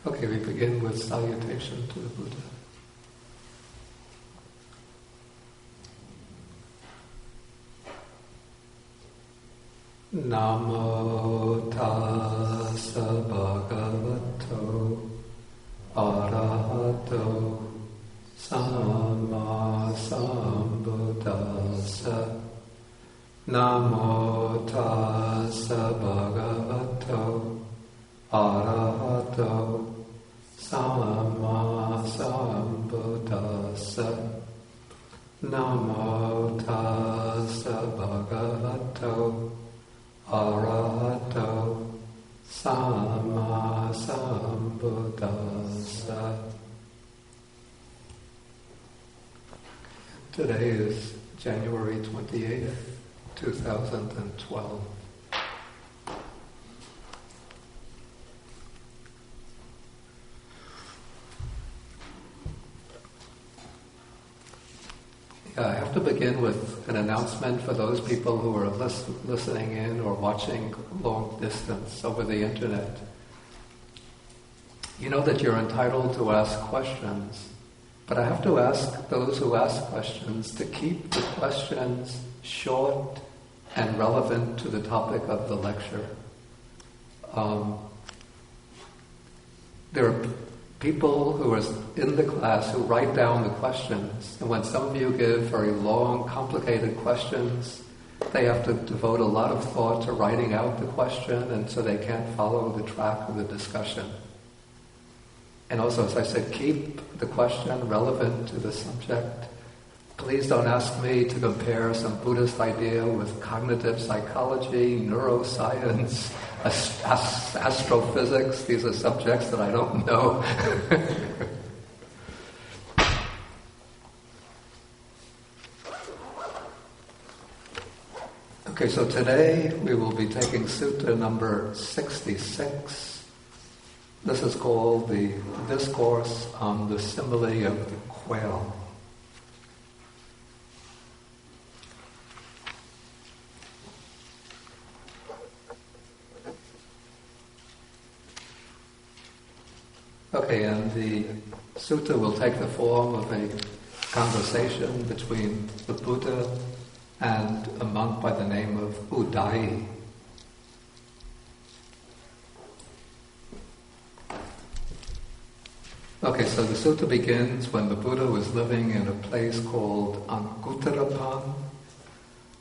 Okay, we begin with salutation to the Buddha. Namo tassa bhagavato arahato samma sambuddhassa. Namo tassa bhagavato arahato samma sambuddhassa. Namo tassa bhagavato arahato samma sambuddhassa. Today is January 28th, 2012. I have to begin with an announcement for those people who are listening in or watching long distance over the internet. You know that you're entitled to ask questions, but I have to ask those who ask questions to keep the questions short and relevant to the topic of the lecture. There are people who are in the class who write down the questions, and when some of you give very long, complicated questions, they have to devote a lot of thought to writing out the question, and so they can't follow the track of the discussion. And also, as I said, keep the question relevant to the subject. Please don't ask me to compare some Buddhist idea with cognitive psychology, neuroscience, astrophysics. These are subjects that I don't know. Okay, so today we will be taking Sutta number 66. This is called the Discourse on the Simile of the Quail. Okay, and the sutta will take the form of a conversation between the Buddha and a monk by the name of Udai. Okay, so the sutta begins when the Buddha was living in a place called Anguttarapan.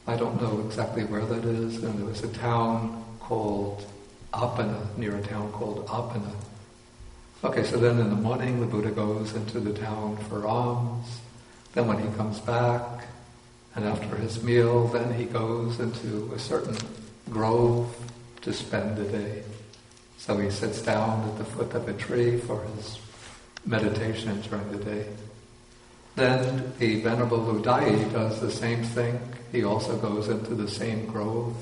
I don't know exactly where that is, and there was a town called Apana, near a town called Apana. Okay, so then in the morning the Buddha goes into the town for alms. Then when he comes back, and after his meal, then he goes into a certain grove to spend the day. So he sits down at the foot of a tree for his meditation during the day. Then the Venerable Udai does the same thing. He also goes into the same grove,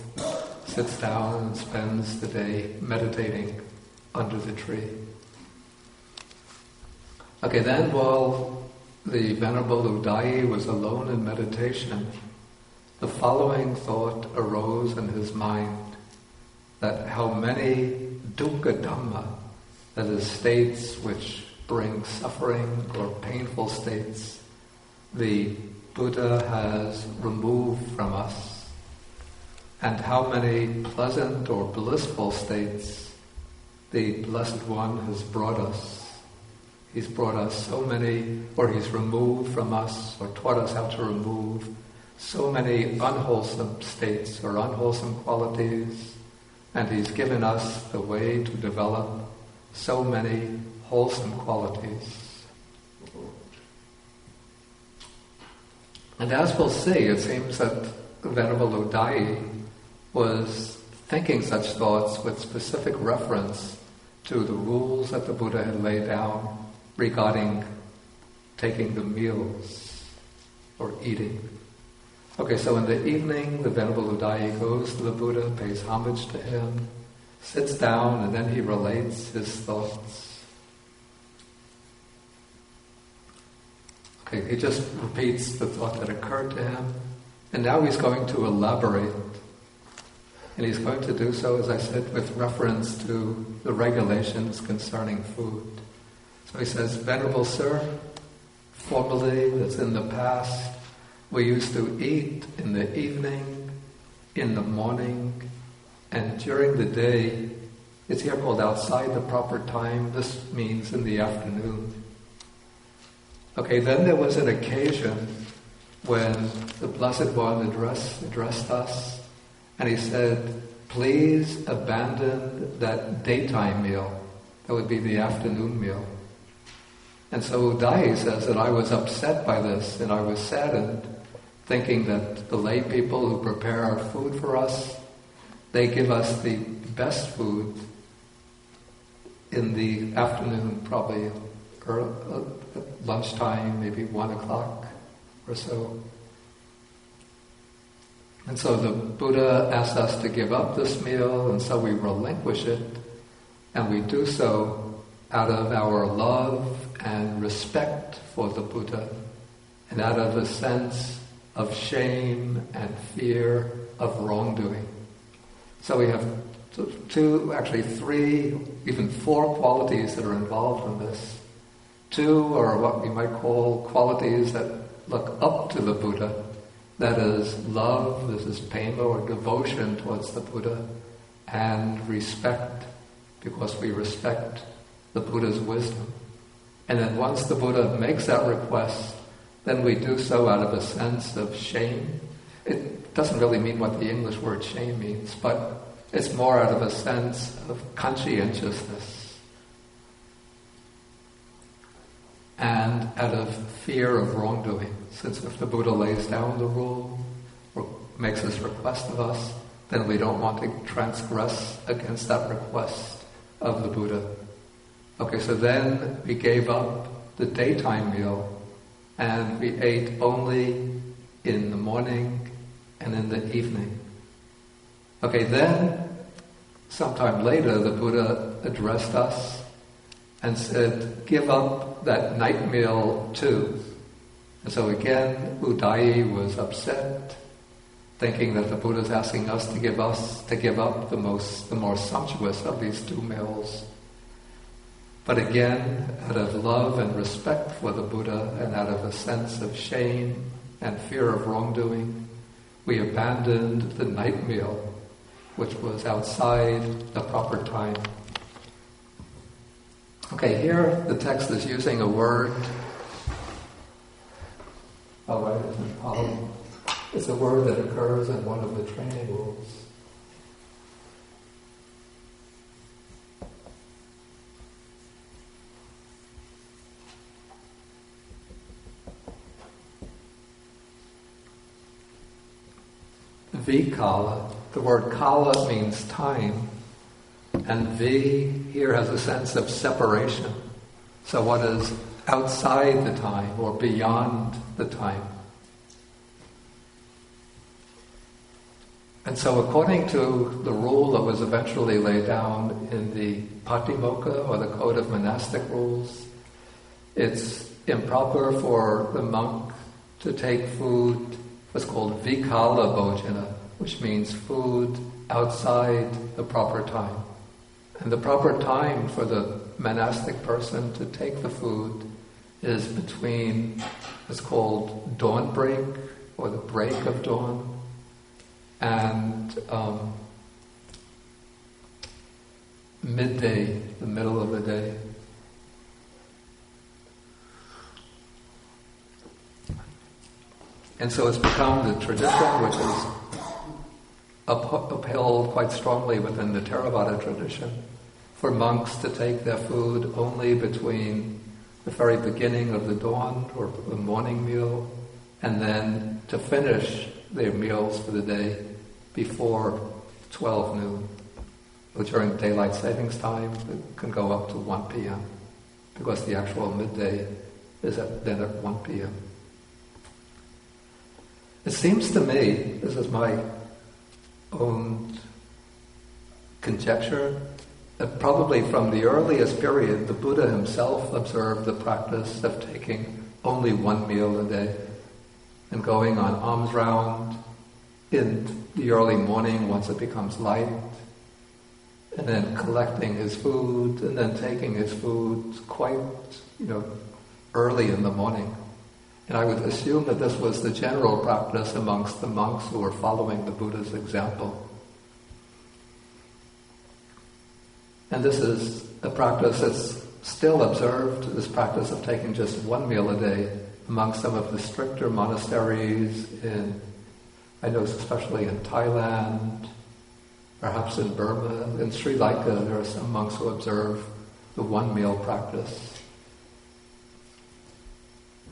sits down and spends the day meditating under the tree. Okay, then while the Venerable Udai was alone in meditation, the following thought arose in his mind, that how many dukkha dhamma, that is states which bring suffering or painful states, the Buddha has removed from us, and how many pleasant or blissful states the Blessed One has brought us. He's brought us so many, or he's removed from us, or taught us how to remove so many unwholesome states or unwholesome qualities, and he's given us the way to develop so many wholesome qualities. And as we'll see, it seems that Venerable Udai was thinking such thoughts with specific reference to the rules that the Buddha had laid down regarding taking the meals or eating. Okay, so in the evening, the Venerable Udai goes to the Buddha, pays homage to him, sits down, and then he relates his thoughts. Okay, he just repeats the thought that occurred to him, and now he's going to elaborate And he's going to do so, as I said, with reference to the regulations concerning food. So he says, Venerable Sir, formerly, that's in the past, we used to eat in the evening, in the morning, and during the day. It's here called outside the proper time. This means in the afternoon. Okay, then there was an occasion when the Blessed One addressed us, and he said, please abandon that daytime meal. That would be the afternoon meal. And so Udayi says that I was upset by this, and I was saddened, thinking that the lay people who prepare our food for us, they give us the best food in the afternoon, probably lunchtime, maybe 1 o'clock or so. And so the Buddha asked us to give up this meal, and so we relinquish it, and we do so out of our love and respect for the Buddha, and out of a sense of shame and fear of wrongdoing. So we have three, even 4 qualities that are involved in this. 2 are what we might call qualities that look up to the Buddha. That is love, this is prema or devotion towards the Buddha, and respect, because we respect the Buddha's wisdom. And then once the Buddha makes that request, then we do so out of a sense of shame. It doesn't really mean what the English word shame means, but it's more out of a sense of conscientiousness and out of fear of wrongdoing. Since if the Buddha lays down the rule or makes this request of us, then we don't want to transgress against that request of the Buddha. Okay, so then we gave up the daytime meal and we ate only in the morning and in the evening. Okay, then, sometime later, the Buddha addressed us and said, give up that night meal too. And so again, Udayi was upset, thinking that the Buddha is asking us to give up the more sumptuous of these 2 meals. But again, out of love and respect for the Buddha, and out of a sense of shame and fear of wrongdoing, we abandoned the night meal, which was outside the proper time. Okay, here the text is using a word. I'll write it in Pali. It's a word that occurs in one of the training rules. Vikala. The word kala means time, and vi here has a sense of separation. So what is outside the time or beyond the time? And so according to the rule that was eventually laid down in the Patimokkha, or the Code of Monastic Rules, it's improper for the monk to take food, what's called vikala bhojana, which means food outside the proper time. And the proper time for the monastic person to take the food is between, it's called dawn break, or the break of dawn, and midday, the middle of the day. And so it's become the tradition, which is upheld quite strongly within the Theravada tradition, for monks to take their food only between the very beginning of the dawn, or the morning meal, and then to finish their meals for the day before 12 noon. But during daylight savings time, it can go up to 1 p.m. because the actual midday is then at 1 p.m. It seems to me, this is my own conjecture, that probably from the earliest period, the Buddha himself observed the practice of taking only 1 meal a day and going on alms round in the early morning once it becomes light, and then collecting his food, and then taking his food quite, early in the morning. And I would assume that this was the general practice amongst the monks who were following the Buddha's example. And this is a practice that's still observed, this practice of taking just one meal a day among some of the stricter monasteries I know especially in Thailand, perhaps in Burma, in Sri Lanka, there are some monks who observe the one meal practice.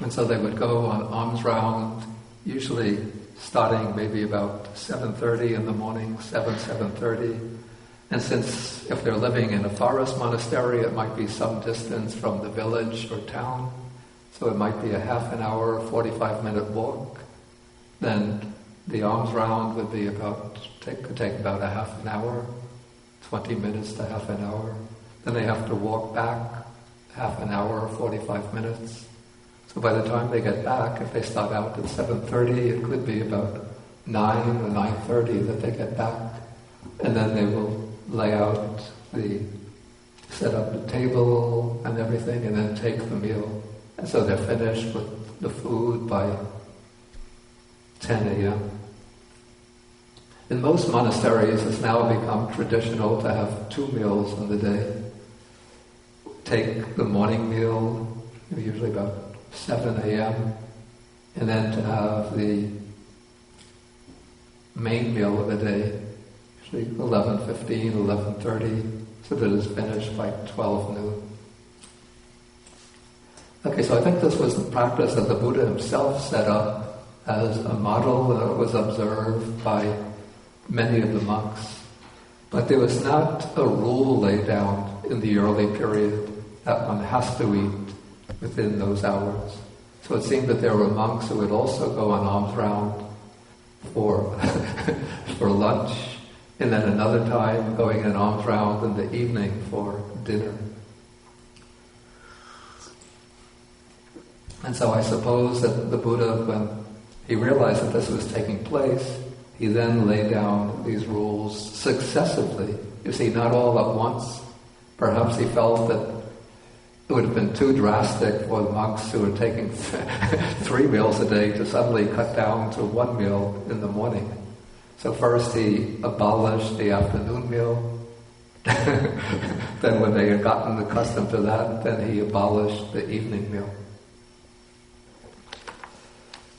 And so they would go on alms round, usually starting maybe about 7:30 in the morning, 7:30. And since if they're living in a forest monastery, it might be some distance from the village or town, so it might be a half an hour, 45-minute walk. Then the alms round would be could take about a half an hour, 20 minutes to half an hour. Then they have to walk back half an hour, 45 minutes. So by the time they get back, if they start out at 7:30, it could be about 9 or 9:30 that they get back. And then they will set up the table and everything, and then take the meal. And so they're finished with the food by 10 a.m. In most monasteries, it's now become traditional to have 2 meals in the day. Take the morning meal, usually about 7 a.m., and then to have the main meal of the day, usually 11:15, 11:30, so that it's finished by 12 noon. Okay, so I think this was the practice that the Buddha himself set up as a model that was observed by many of the monks. But there was not a rule laid down in the early period that one has to eat within those hours. So it seemed that there were monks who would also go on alms round for for lunch, and then another time going an alms round in the evening for dinner. And so I suppose that the Buddha, when he realized that this was taking place, he then laid down these rules successively. You see, not all at once. Perhaps he felt that it would have been too drastic for the monks who were taking 3 meals a day to suddenly cut down to 1 meal in the morning. So first he abolished the afternoon meal. Then when they had gotten accustomed to that, then he abolished the evening meal.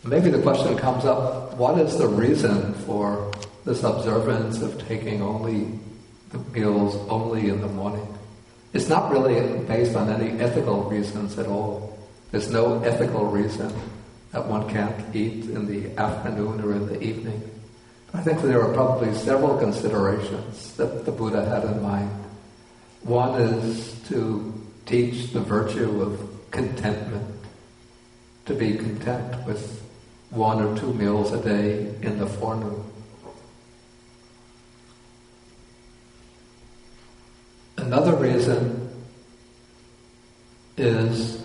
Maybe the question comes up, what is the reason for this observance of taking the meals only in the morning? It's not really based on any ethical reasons at all. There's no ethical reason that one can't eat in the afternoon or in the evening. I think there are probably several considerations that the Buddha had in mind. One is to teach the virtue of contentment, to be content with 1 or 2 meals a day in the forenoon. Another reason is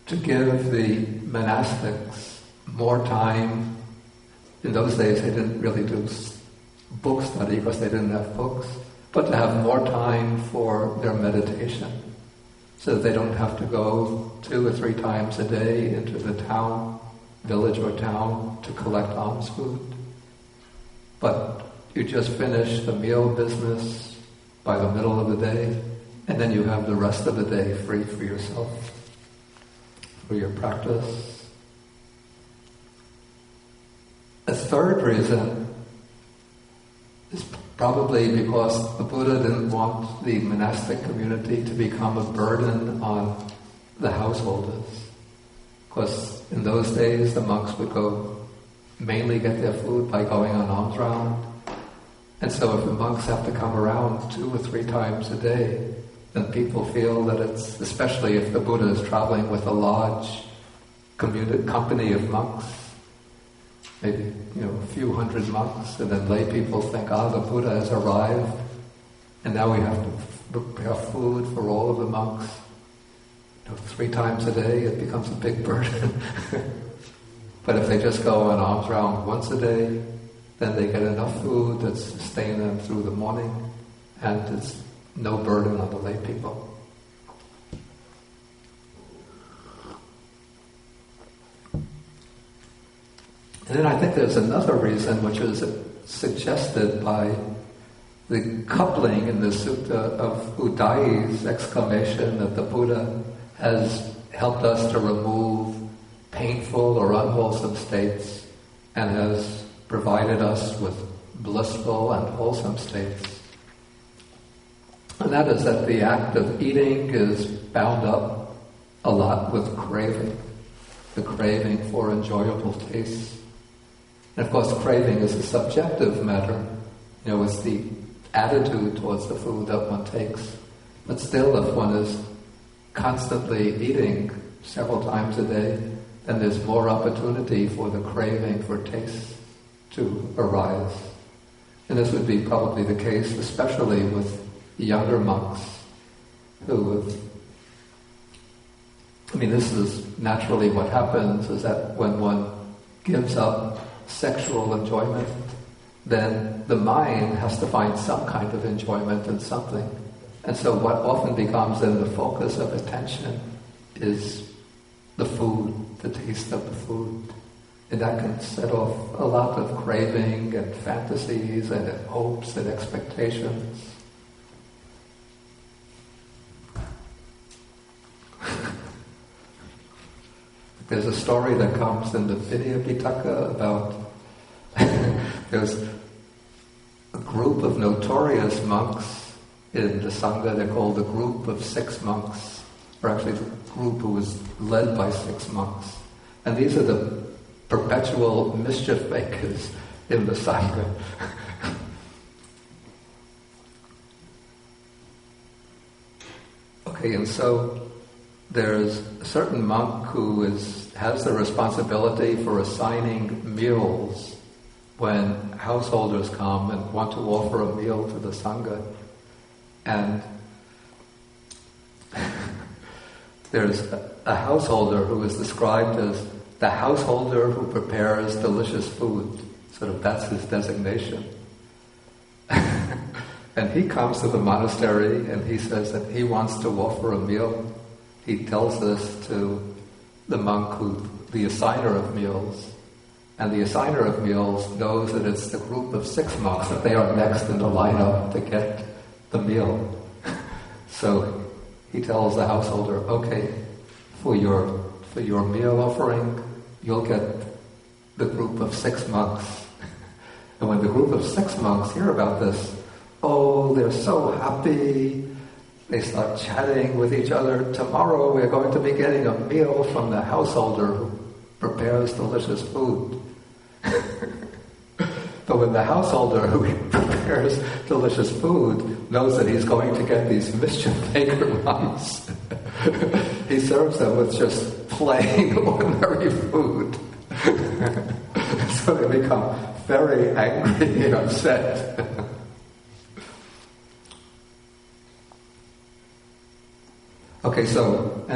to give the monastics more time. In those days they didn't really do book study because they didn't have books, but to have more time for their meditation so that they don't have to go 2 or 3 times a day into the village or town to collect alms food. But you just finish the meal business by the middle of the day, and then you have the rest of the day free for yourself, for your practice. A third reason is probably because the Buddha didn't want the monastic community to become a burden on the householders. Because in those days the monks would mainly get their food by going on alms round. And so if the monks have to come around 2 or 3 times a day, then people feel that it's, especially if the Buddha is traveling with a large company of monks, maybe a few hundred monks, and then lay people think, the Buddha has arrived, and now we have to prepare food for all of the monks. 3 times a day, it becomes a big burden. But if they just go an alms round once a day, then they get enough food that sustain them through the morning, and it's no burden on the lay people. And then I think there's another reason, which is suggested by the coupling in the Sutta of Udai's exclamation that the Buddha has helped us to remove painful or unwholesome states and has provided us with blissful and wholesome states. And that is that the act of eating is bound up a lot with craving, the craving for enjoyable tastes. And of course, craving is a subjective matter. It's the attitude towards the food that one takes. But still, if one is constantly eating several times a day, then there's more opportunity for the craving for taste to arise. And this would be probably the case, especially with younger monks this is naturally what happens, is that when one gives up sexual enjoyment, then the mind has to find some kind of enjoyment in something. And so what often becomes then the focus of attention is the food, the taste of the food. And that can set off a lot of craving and fantasies and hopes and expectations. There's a story that comes in the Vinaya Pitaka about there's a group of notorious monks in the Sangha. They're called the group of 6 monks, or actually the group who was led by 6 monks. And these are the perpetual mischief makers in the Sangha. Okay, and so there's a certain monk who has the responsibility for assigning meals when householders come and want to offer a meal to the Sangha. And there's a householder who is described as the householder who prepares delicious food. Sort of that's his designation. And he comes to the monastery and he says that he wants to offer a meal. He tells this to the monk, the assigner of meals. And the assigner of meals knows that it's the group of 6 monks, that they are next in the lineup to get the meal. So he tells the householder, okay, for your meal offering, you'll get the group of 6 monks. And when the group of 6 monks hear about this, they're so happy. They start chatting with each other. Tomorrow we're going to be getting a meal from the householder who prepares delicious food. But when the householder who prepares delicious food knows that he's going to get these mischief maker monks, he serves them with just plain, ordinary food. So they become very angry and upset. Okay, so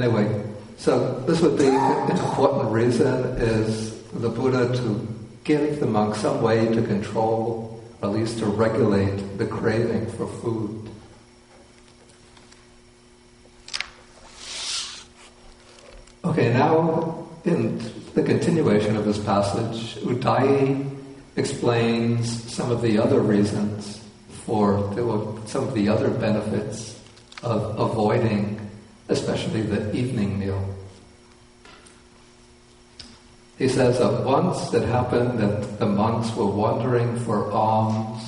this would be an important reason is the Buddha to give the monk some way to control, or at least to regulate the craving for food. Okay, now in the continuation of this passage, Udai explains some of the other reasons some of the other benefits of avoiding especially the evening meal. He says that once it happened that the monks were wandering for alms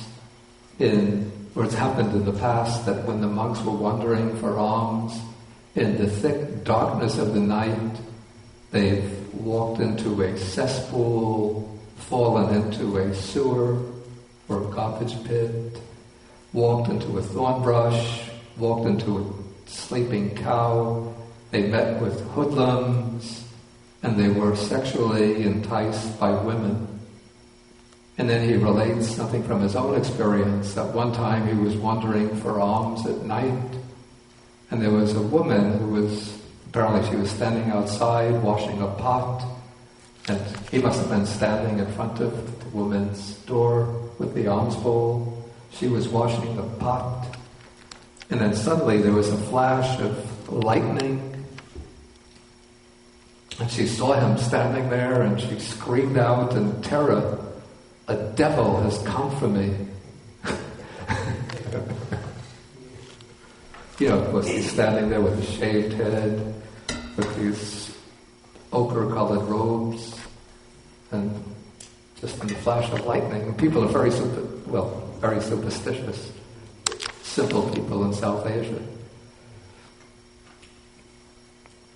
or it's happened in the past that when the monks were wandering for alms in the thick darkness of the night, they've walked into a cesspool, fallen into a sewer or a garbage pit, walked into a thorn brush, walked into a sleeping cow, they met with hoodlums, and they were sexually enticed by women. And then he relates something from his own experience, that one time he was wandering for alms at night, and there was a woman who apparently she was standing outside washing a pot, And he must have been standing in front of the woman's door with the alms bowl. She was washing the pot. And then suddenly there was a flash of lightning. And she saw him standing there and she screamed out in terror, "A devil has come for me." Of course, he's standing there with a shaved head, with these ochre-colored robes, and just in the flash of lightning. People are very superstitious. Simple people in South Asia.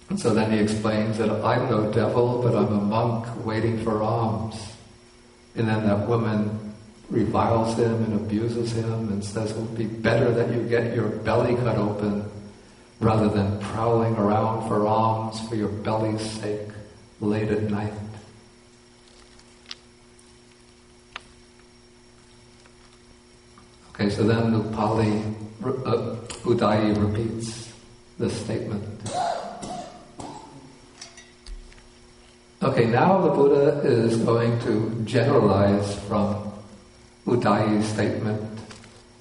And so then he explains that I'm no devil, but I'm a monk waiting for alms. And then that woman reviles him and abuses him and says it would be better that you get your belly cut open rather than prowling around for alms for your belly's sake late at night. Okay, so then Udayi repeats this statement. Okay, now the Buddha is going to generalize from Udayi's statement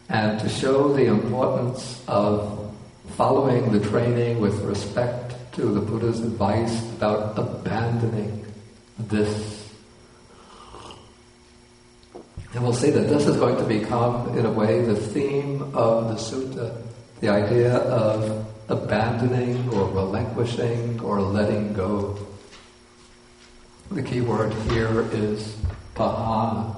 and to show the importance of following the training with respect to the Buddha's advice about abandoning this. And we'll see that this is going to become, in a way, the theme of the sutta, the idea of abandoning or relinquishing or letting go. The key word here is pahana.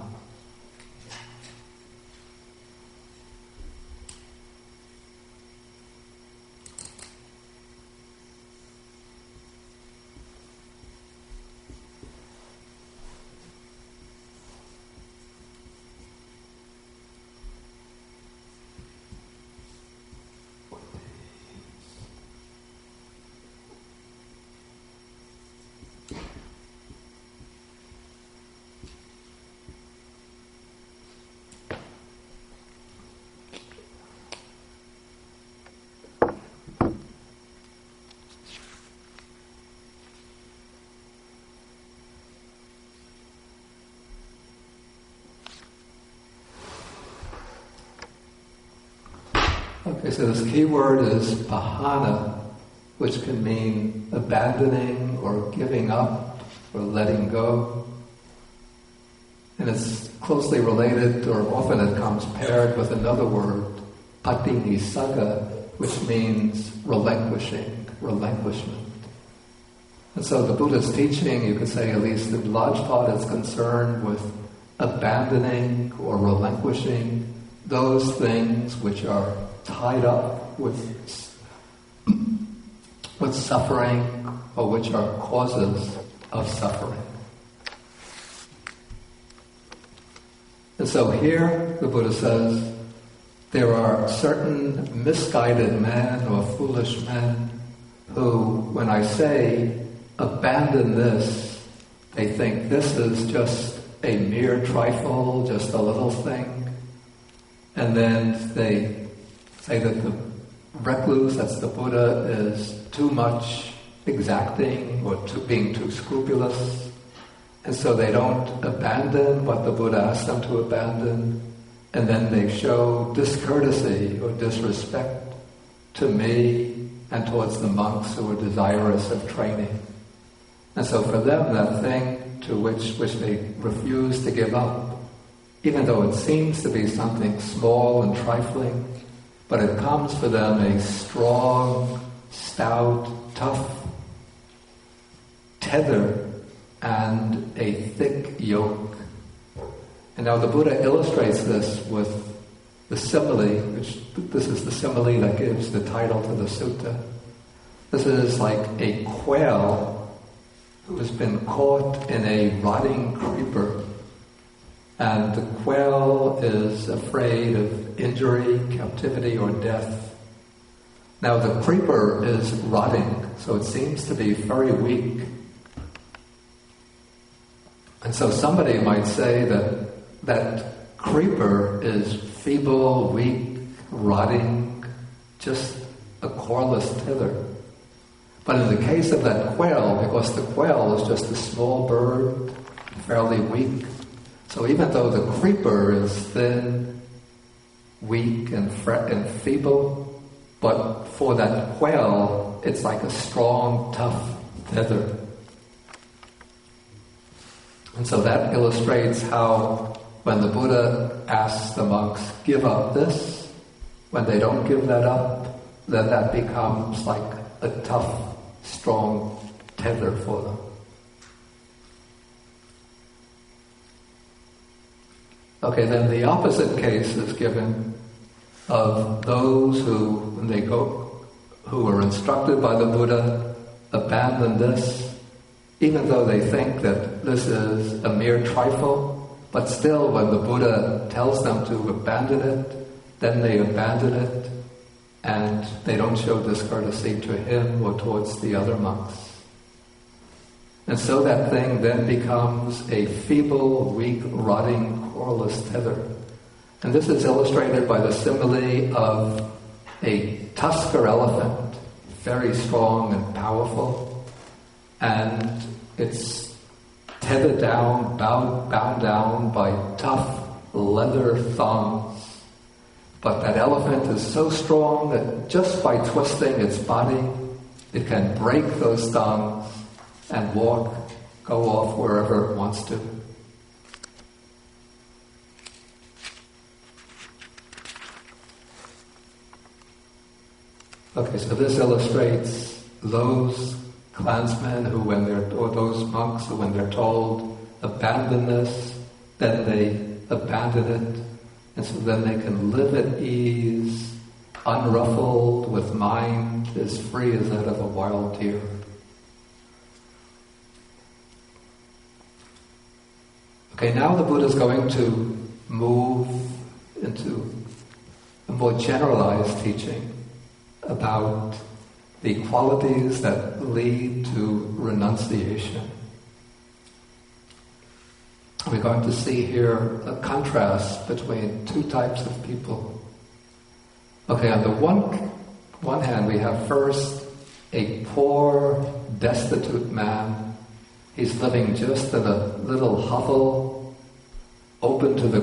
Okay, so this key word is pahana, which can mean abandoning or giving up or letting go. And it's closely related, or often it comes paired with another word, patinisaga, which means relinquishing, relinquishment. And so the Buddha's teaching, you could say, at least in large part, is concerned with abandoning or relinquishing those things which are tied up with suffering or which are causes of suffering. And so here the Buddha says there are certain misguided men or foolish men who, when I say abandon this, they think this is just a mere trifle, just a little thing. And then they say that the recluse, that's the Buddha, is too much exacting or being too scrupulous. And so they don't abandon what the Buddha asked them to abandon. And then they show discourtesy or disrespect to me and towards the monks who are desirous of training. And so for them, that thing to which they refuse to give up, even though it seems to be something small and trifling, but it comes for them a strong, stout, tough tether and a thick yoke. And now the Buddha illustrates this with the simile, which this is the simile that gives the title to the sutta. This is like a quail who has been caught in a rotting creeper. And the quail is afraid of injury, captivity, or death. Now the creeper is rotting, so it seems to be very weak. And so somebody might say that that creeper is feeble, weak, rotting, just a coreless tether. But in the case of that quail, because the quail is just a small bird, fairly weak, so even though the creeper is thin, weak and feeble, but for that quail, it's like a strong, tough tether. And so that illustrates how when the Buddha asks the monks, give up this, when they don't give that up, then that becomes like a tough, strong tether for them. Okay, then the opposite case is given of those who, when they go, who are instructed by the Buddha, abandon this, even though they think that this is a mere trifle, but still when the Buddha tells them to abandon it, then they abandon it, and they don't show discourtesy to him or towards the other monks. And so that thing then becomes a feeble, weak, rotting, coreless tether. And this is illustrated by the simile of a tusker elephant, very strong and powerful, and it's tethered down, bound down by tough leather thongs. But that elephant is so strong that just by twisting its body, it can break those thongs and go off wherever it wants to. Okay, so this illustrates those clansmen who, or those monks who, when they're told, abandon this, then they abandon it, and so then they can live at ease, unruffled, with mind as free as that of a wild deer. Okay, now the Buddha is going to move into a more generalized teaching about the qualities that lead to renunciation. We're going to see here a contrast between two types of people. Okay, on the one hand, we have first a poor, destitute man. He's living just in a little hovel, open to the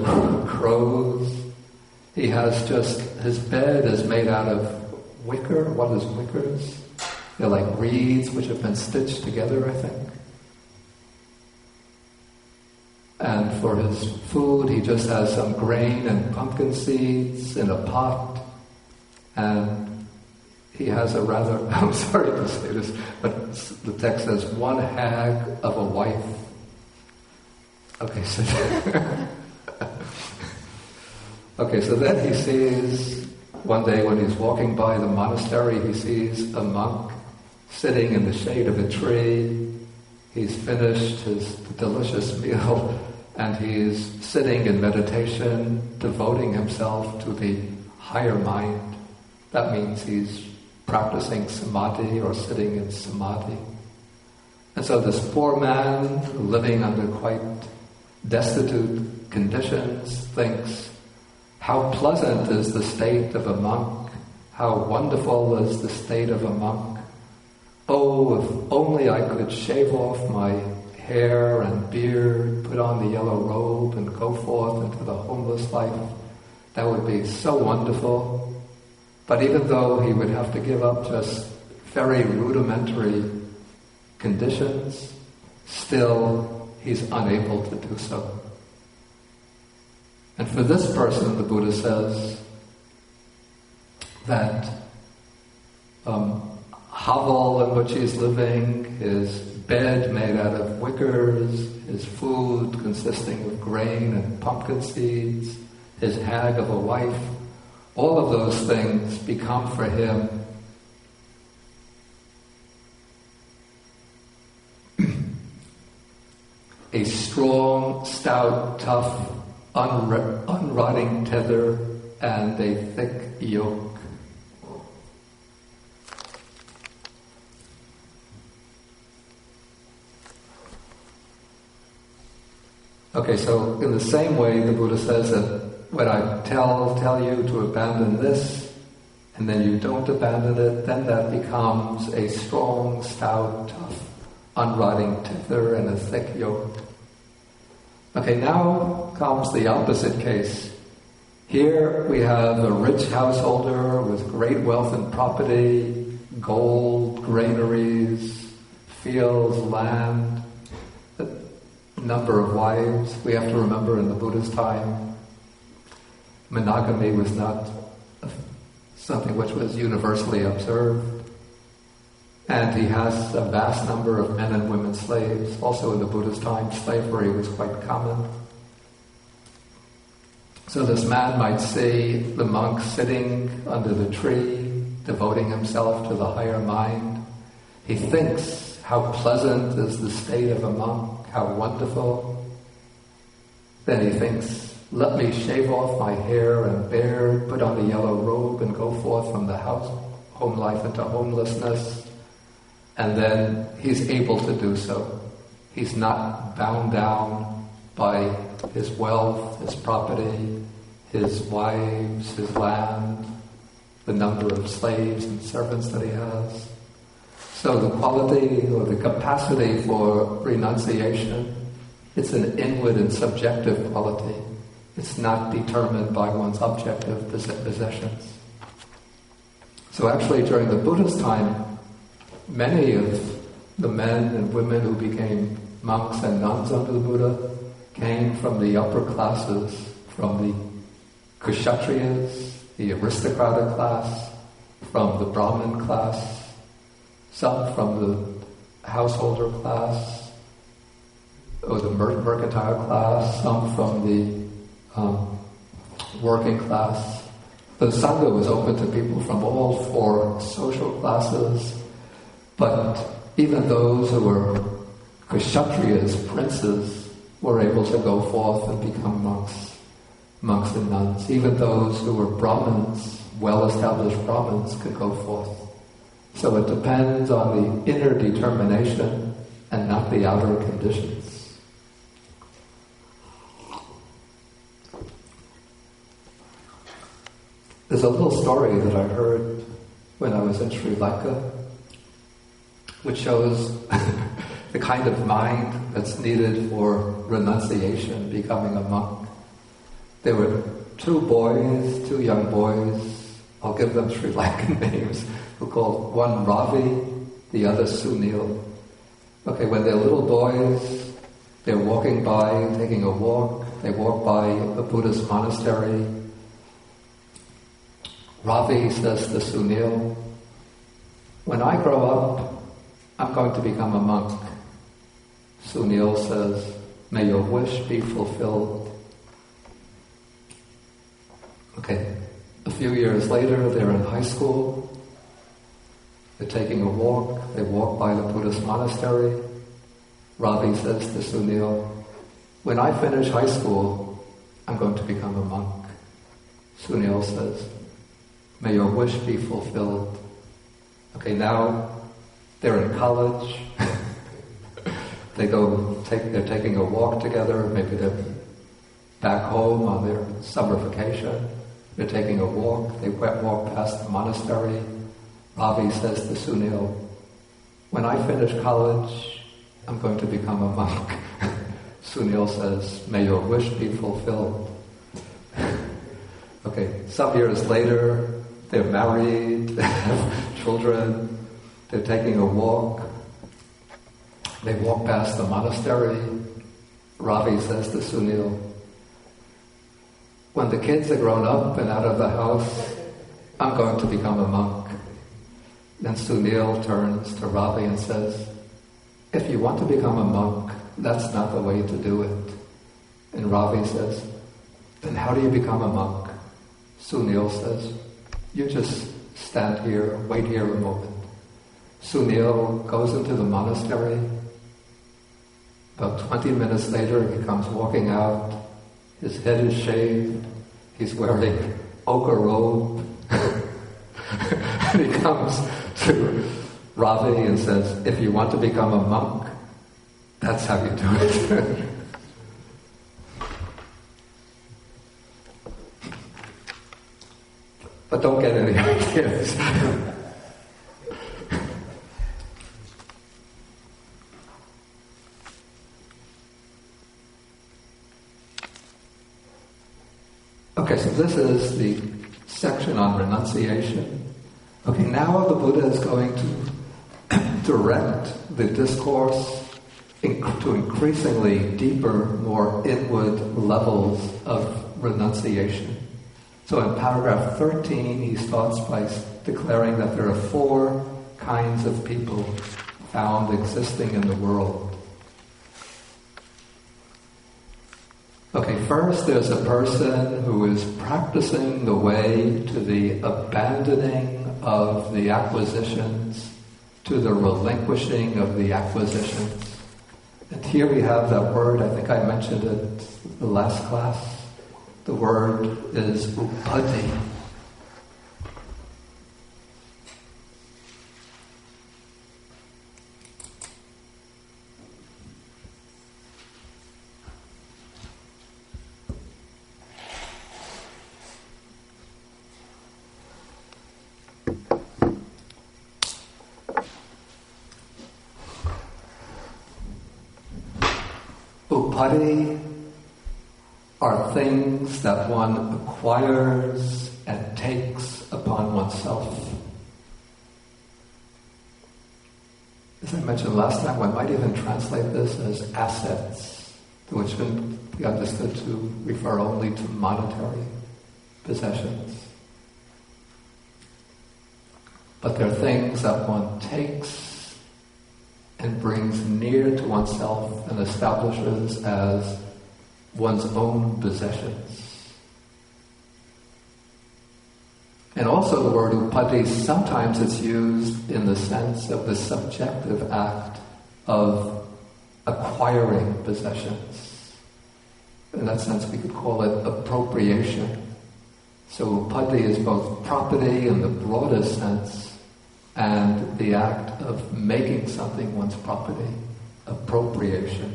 crows. He has just, his bed is made out of wicker. What is wickers? They're like reeds which have been stitched together, I think. And for his food, he just has some grain and pumpkin seeds in a pot. And he has a rather, I'm sorry to say this, but the text says, one hag of a wife. Okay, so so then he sees, one day when he's walking by the monastery, he sees a monk sitting in the shade of a tree. He's finished his delicious meal and he's sitting in meditation, devoting himself to the higher mind. That means he's practicing samadhi or sitting in samadhi. And so this poor man, living under quite destitute conditions, thinks, how pleasant is the state of a monk, how wonderful is the state of a monk. Oh, if only I could shave off my hair and beard, put on the yellow robe and go forth into the homeless life. That would be so wonderful. But even though he would have to give up just very rudimentary conditions, still he's unable to do so. And for this person, the Buddha says that hovel in which he's living, his bed made out of wickers, his food consisting of grain and pumpkin seeds, his hag of a wife, all of those things become for him a strong, stout, tough, unrotting tether and a thick yoke. Okay, so in the same way, the Buddha says that when I tell you to abandon this, and then you don't abandon it, then that becomes a strong, stout, tough, unrotting tether and a thick yoke. Okay, now comes the opposite case. Here we have a rich householder with great wealth and property, gold, granaries, fields, land, a number of wives. We have to remember in the Buddha's time, monogamy was not something which was universally observed. And he has a vast number of men and women slaves. Also in the Buddha's time, slavery was quite common. So this man might see the monk sitting under the tree, devoting himself to the higher mind. He thinks, how pleasant is the state of a monk, how wonderful. Then he thinks, let me shave off my hair and beard, put on a yellow robe and go forth from the home life into homelessness. And then he's able to do so. He's not bound down by his wealth, his property, his wives, his land, the number of slaves and servants that he has. So the quality or the capacity for renunciation, it's an inward and subjective quality. It's not determined by one's objective possessions. So actually during the Buddha's time, many of the men and women who became monks and nuns under the Buddha came from the upper classes, from the kshatriyas, the aristocratic class, from the Brahmin class, some from the householder class, or the mercantile class, some from the working class. The Sangha was open to people from all four social classes, but even those who were kshatriyas, princes, were able to go forth and become monks and nuns. Even those who were Brahmins, well-established Brahmins, could go forth. So it depends on the inner determination and not the outer conditions. There's a little story that I heard when I was in Sri Lanka, which shows the kind of mind that's needed for renunciation, becoming a monk. There were two young boys, I'll give them Sri Lankan names, who called one Ravi, the other Sunil. Okay, when they're little boys, they're walking by, taking a walk, they walk by a Buddhist monastery. Ravi says to Sunil, when I grow up, I'm going to become a monk. Sunil says, may your wish be fulfilled. Okay, a few years later, they're in high school. They're taking a walk. They walk by the Buddhist monastery. Ravi says to Sunil, when I finish high school, I'm going to become a monk. Sunil says, may your wish be fulfilled. Okay, now they're in college. They're taking a walk together. Maybe they're back home on their summer vacation. They're taking a walk. They walk past the monastery. Ravi says to Sunil, when I finish college, I'm going to become a monk. Sunil says, may your wish be fulfilled. Okay, some years later, they're married, they have children, they're taking a walk. They walk past the monastery. Ravi says to Sunil, when the kids are grown up and out of the house, I'm going to become a monk. Then Sunil turns to Ravi and says, if you want to become a monk, that's not the way to do it. And Ravi says, then how do you become a monk? Sunil says, you just stand here, wait here a moment. Sunil goes into the monastery. About 20 minutes later, he comes walking out. His head is shaved. He's wearing ochre robe. And he comes to Ravi and says, if you want to become a monk, that's how you do it. But don't get any ideas. Okay, so this is the section on renunciation. Okay, now the Buddha is going to direct the discourse to increasingly deeper, more inward levels of renunciation. So in paragraph 13, he starts by declaring that there are 4 kinds of people found existing in the world. Okay, first there's a person who is practicing the way to the abandoning of the acquisitions, to the relinquishing of the acquisitions. And here we have that word, I think I mentioned it the last class. The word is upati. Upati are things that one acquires and takes upon oneself. As I mentioned last time, one might even translate this as assets, which can be understood to refer only to monetary possessions. But they're things that one takes and brings near to oneself and establishes as one's own possessions. And also the word upati, sometimes it's used in the sense of the subjective act of acquiring possessions. In that sense, we could call it appropriation. So upati is both property in the broadest sense and the act of making something one's property, appropriation.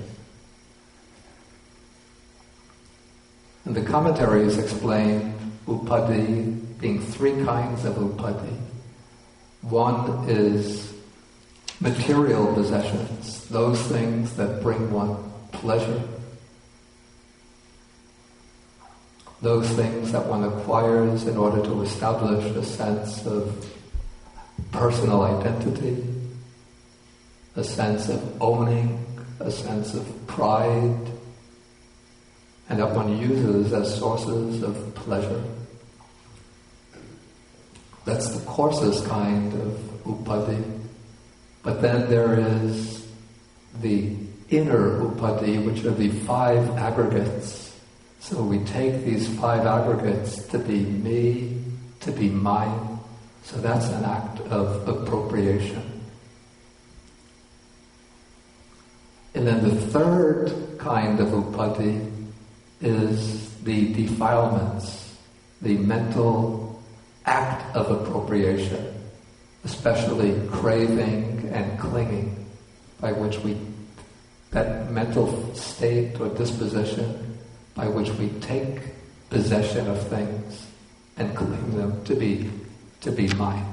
And the commentaries explain upati being 3 kinds of upati. One is material possessions, those things that bring one pleasure, those things that one acquires in order to establish a sense of personal identity, a sense of owning, a sense of pride, and that one uses as sources of pleasure. That's the coarsest kind of upati. But then there is the inner upati, which are the 5 aggregates. So we take these 5 aggregates to be me, to be mine. So that's an act of appropriation. And then the 3rd kind of upati is the defilements, the mental act of appropriation, especially craving and clinging, by which that mental state or disposition by which we take possession of things and claim them to be mine.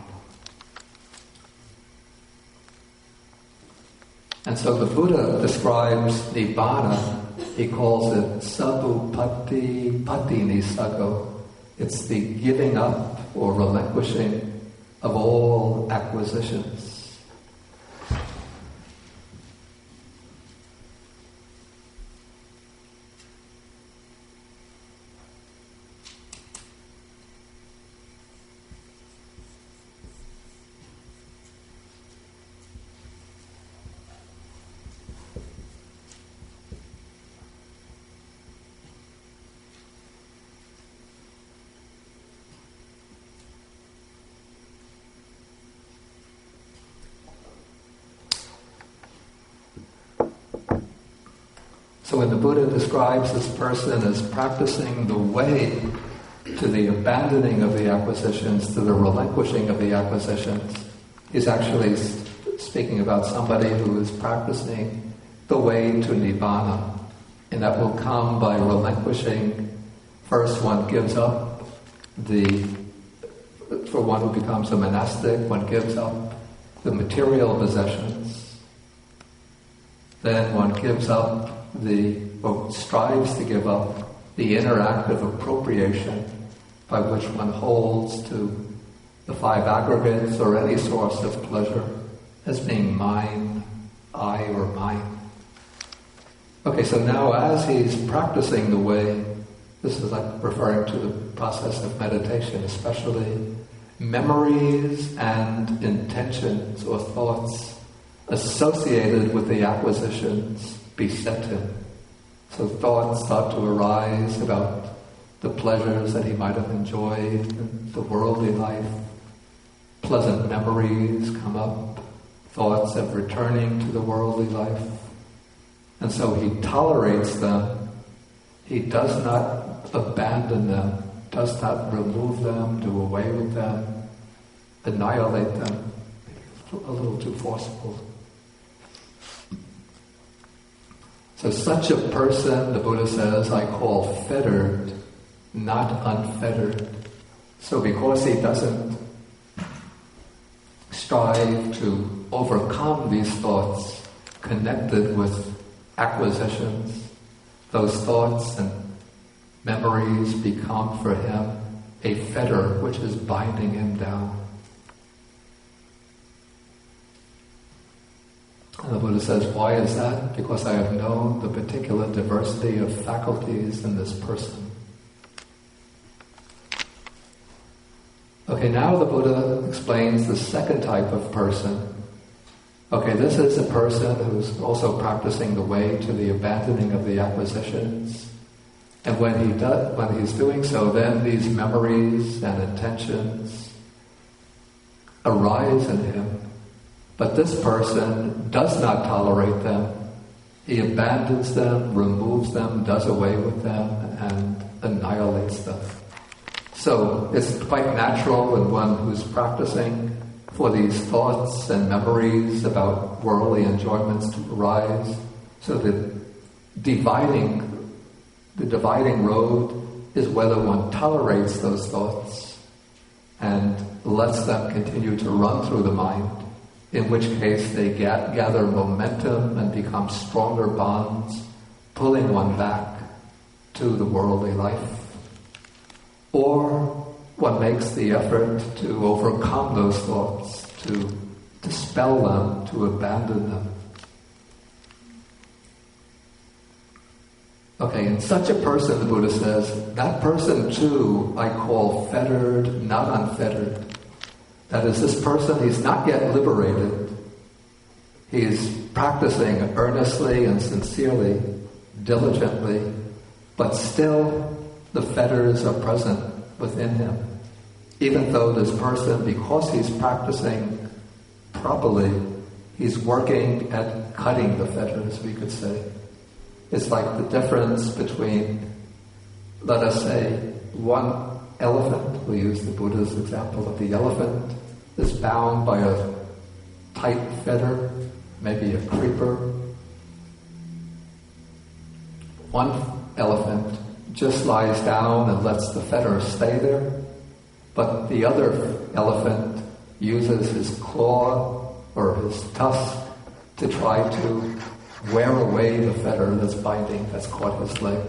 And so the Buddha describes Nibbana, he calls it sabupati pati nisago. It's the giving up or relinquishing of all acquisitions. So when the Buddha describes this person as practicing the way to the abandoning of the acquisitions, to the relinquishing of the acquisitions, he's actually speaking about somebody who is practicing the way to Nibbana. And that will come by relinquishing. First one gives up the for one who becomes a monastic, one gives up the material possessions. Then one gives up or strives to give up the interactive appropriation by which one holds to the five aggregates or any source of pleasure as being mine, I, or mine. Okay, so now as he's practicing the way, this is like referring to the process of meditation, especially memories and intentions or thoughts associated with the acquisitions beset him. So thoughts start to arise about the pleasures that he might have enjoyed in the worldly life. Pleasant memories come up, thoughts of returning to the worldly life. And so he tolerates them. He does not abandon them, does not remove them, do away with them, annihilate them. A little too forceful. So such a person, the Buddha says, I call fettered, not unfettered. So because he doesn't strive to overcome these thoughts connected with acquisitions, those thoughts and memories become for him a fetter which is binding him down. And the Buddha says, why is that? Because I have known the particular diversity of faculties in this person. Okay, now the Buddha explains the second type of person. Okay, this is a person who's also practicing the way to the abandoning of the acquisitions. And when he's doing so, then these memories and intentions arise in him. But this person does not tolerate them. He abandons them, removes them, does away with them, and annihilates them. So it's quite natural in one who's practicing for these thoughts and memories about worldly enjoyments to arise. So the dividing road is whether one tolerates those thoughts and lets them continue to run through the mind, in which case they gather momentum and become stronger bonds, pulling one back to the worldly life. Or one makes the effort to overcome those thoughts, to dispel them, to abandon them. Okay, in such a person, the Buddha says, that person too I call fettered, not unfettered. That is, this person, he's not yet liberated. He's practicing earnestly and sincerely, diligently, but still the fetters are present within him. Even though this person, because he's practicing properly, he's working at cutting the fetters, we could say. It's like the difference between, let us say, one elephant, we use the Buddha's example of the elephant, is bound by a tight fetter, maybe a creeper. One elephant just lies down and lets the fetter stay there, but the other elephant uses his claw or his tusk to try to wear away the fetter that's binding, that's caught his leg.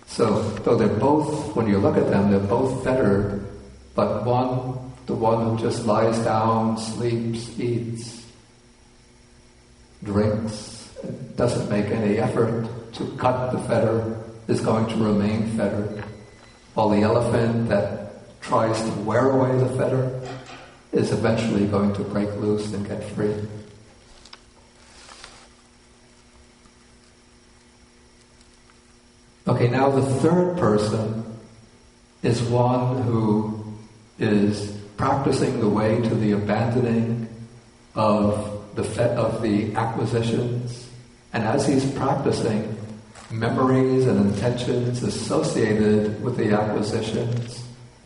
So, though they're both, when you look at them, they're both fettered, but the one who just lies down, sleeps, eats, drinks, doesn't make any effort to cut the fetter, is going to remain fettered, while the elephant that tries to wear away the fetter is eventually going to break loose and get free. Okay, now the third person is one who is practicing the way to the abandoning of the acquisitions, and as he's practicing, memories and intentions associated with the acquisitions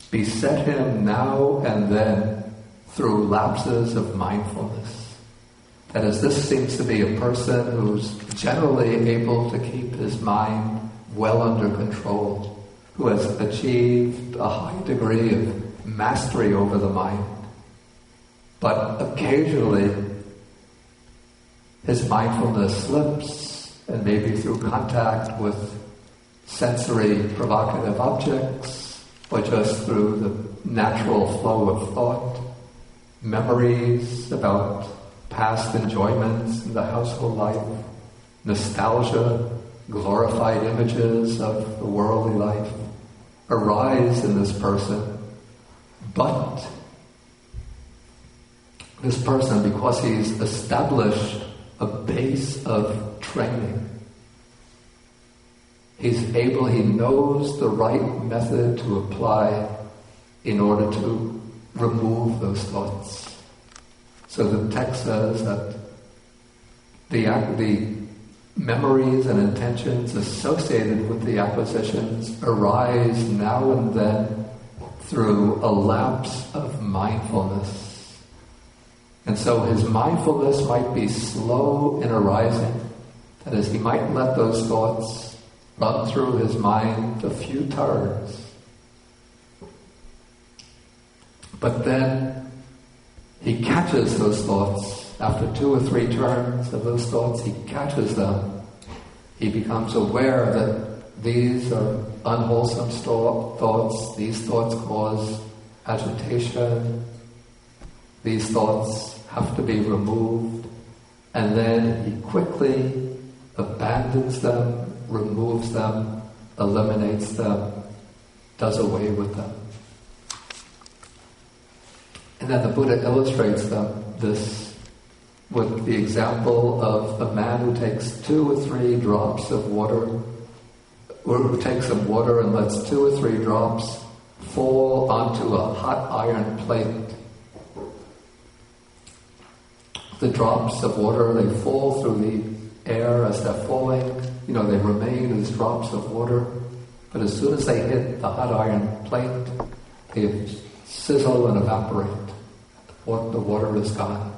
beset him now and then through lapses of mindfulness. That is, this seems to be a person who's generally able to keep his mind well under control, who has achieved a high degree of mastery over the mind. But occasionally, his mindfulness slips, and maybe through contact with sensory provocative objects, or just through the natural flow of thought, memories about past enjoyments in the household life, nostalgia, glorified images of the worldly life arise in this person. But this person, because he's established a base of training, he knows the right method to apply in order to remove those thoughts. So the text says that the memories and intentions associated with the acquisitions arise now and then through a lapse of mindfulness. And so his mindfulness might be slow in arising. That is, he might let those thoughts run through his mind a few turns. But then he catches those thoughts. After 2 or 3 turns of those thoughts, he catches them. He becomes aware that these are unwholesome thoughts. These thoughts cause agitation. These thoughts have to be removed. And then he quickly abandons them, removes them, eliminates them, does away with them. And then the Buddha illustrates this with the example of a man who takes 2 or 3 drops of water, or who takes some water and lets 2 or 3 drops fall onto a hot iron plate. The drops of water, they fall through the air as they're falling. They remain as drops of water. But as soon as they hit the hot iron plate, they sizzle and evaporate. The water is gone.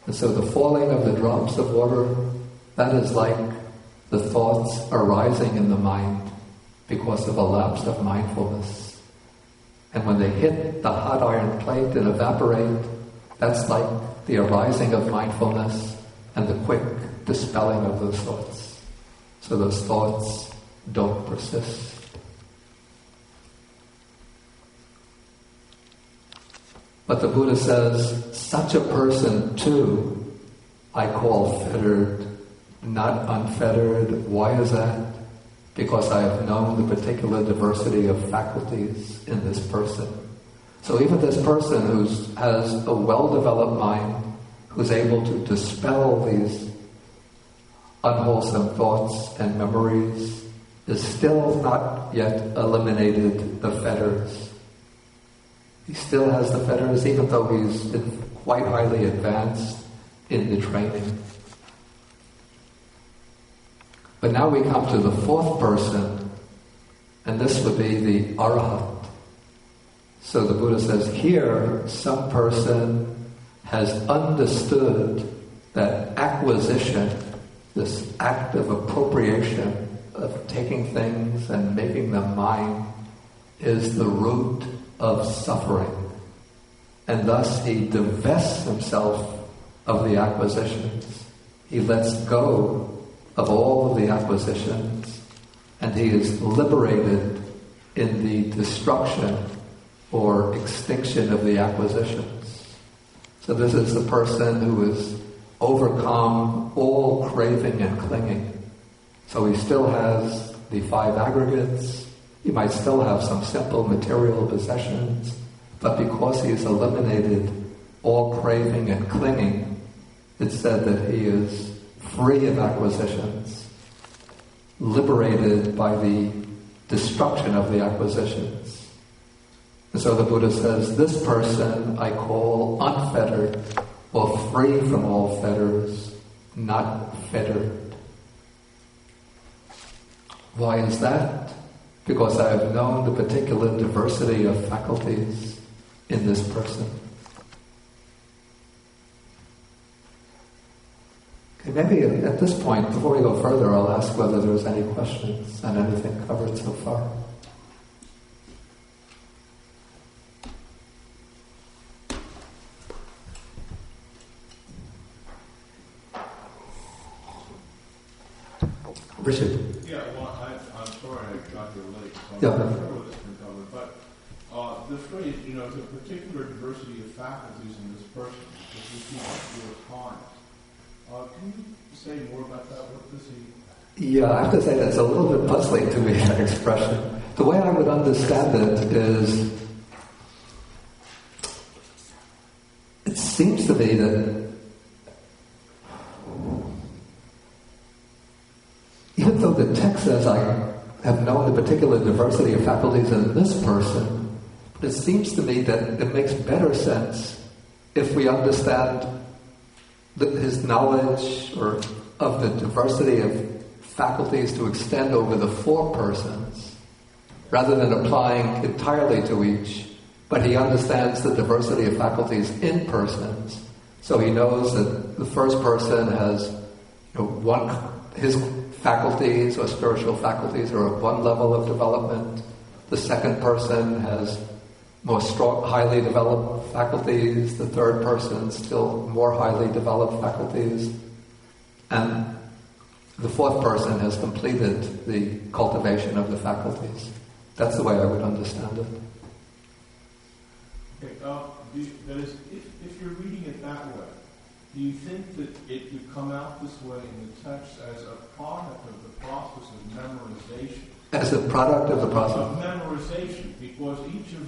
And so the falling of the drops of water, that is like the thoughts arising in the mind because of a lapse of mindfulness. And when they hit the hot iron plate and evaporate, that's like the arising of mindfulness and the quick dispelling of those thoughts. So those thoughts don't persist. But the Buddha says, such a person too I call fettered, not unfettered. Why is that? Because I have known the particular diversity of faculties in this person. So even this person who has a well-developed mind, who's able to dispel these unwholesome thoughts and memories, is still not yet eliminated the fetters. He still has the fetters, even though he's quite highly advanced in the training. But now we come to the 4th person, and this would be the Arhat. So the Buddha says, here some person has understood that acquisition, this act of appropriation, of taking things and making them mine, is the root of suffering. And thus he divests himself of the acquisitions. He lets go of all of the acquisitions, and he is liberated in the destruction or extinction of the acquisitions. So this is the person who has overcome all craving and clinging. So he still has the 5 aggregates. He might still have some simple material possessions, but because he has eliminated all craving and clinging, it's said that he is free of acquisitions, liberated by the destruction of the acquisitions. And so the Buddha says, this person I call unfettered, or free from all fetters, not fettered. Why is that? Because I have known the particular diversity of faculties in this person. Okay, maybe at this point, before we go further, I'll ask whether there's any questions on anything covered so far. Richard. Yeah, well, I'm sorry I got here late, so I'm Yeah. not sure what it's been covered, but the phrase, the particular diversity of faculties in this person, which we see four times. Can you say more about that? What does he... Yeah, I have to say that's a little bit puzzling to me, that expression. The way I would understand it is, it seems to me that even though the text says I have known the particular diversity of faculties in this person, it seems to me that it makes better sense if we understand his knowledge or of the diversity of faculties to extend over the four persons, rather than applying entirely to each, but he understands the diversity of faculties in persons, so he knows that the first person has his faculties or spiritual faculties are at one level of development, the second person has more highly developed faculties, the third person still more highly developed faculties, and the fourth person has completed the cultivation of the faculties. That's the way I would understand it. Okay, that is, if you're reading it that way, do you think that it could come out this way in the text as a product of the process of memorization? As a product of the process of memorization, because each of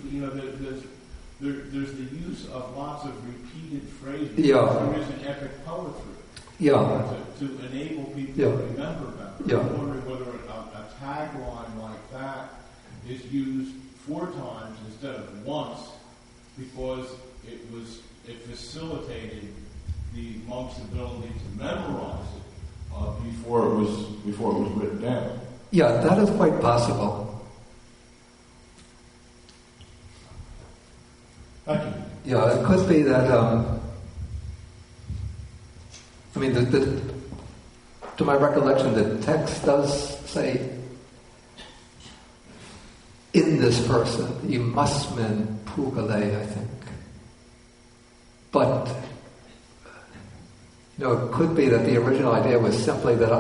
there's the use of lots of repeated phrases. Yeah. There is an epic poetry. Yeah. To enable people Yeah. to remember them. Yeah. I'm wondering whether a tagline like that is used 4 times instead of once, because it facilitated the monk's ability to memorize it before it was written down. Yeah, that is quite possible. Thank you. Yeah, it could be that, to my recollection, the text does say, in this person, imasmin pugale, I think. But, it could be that the original idea was simply that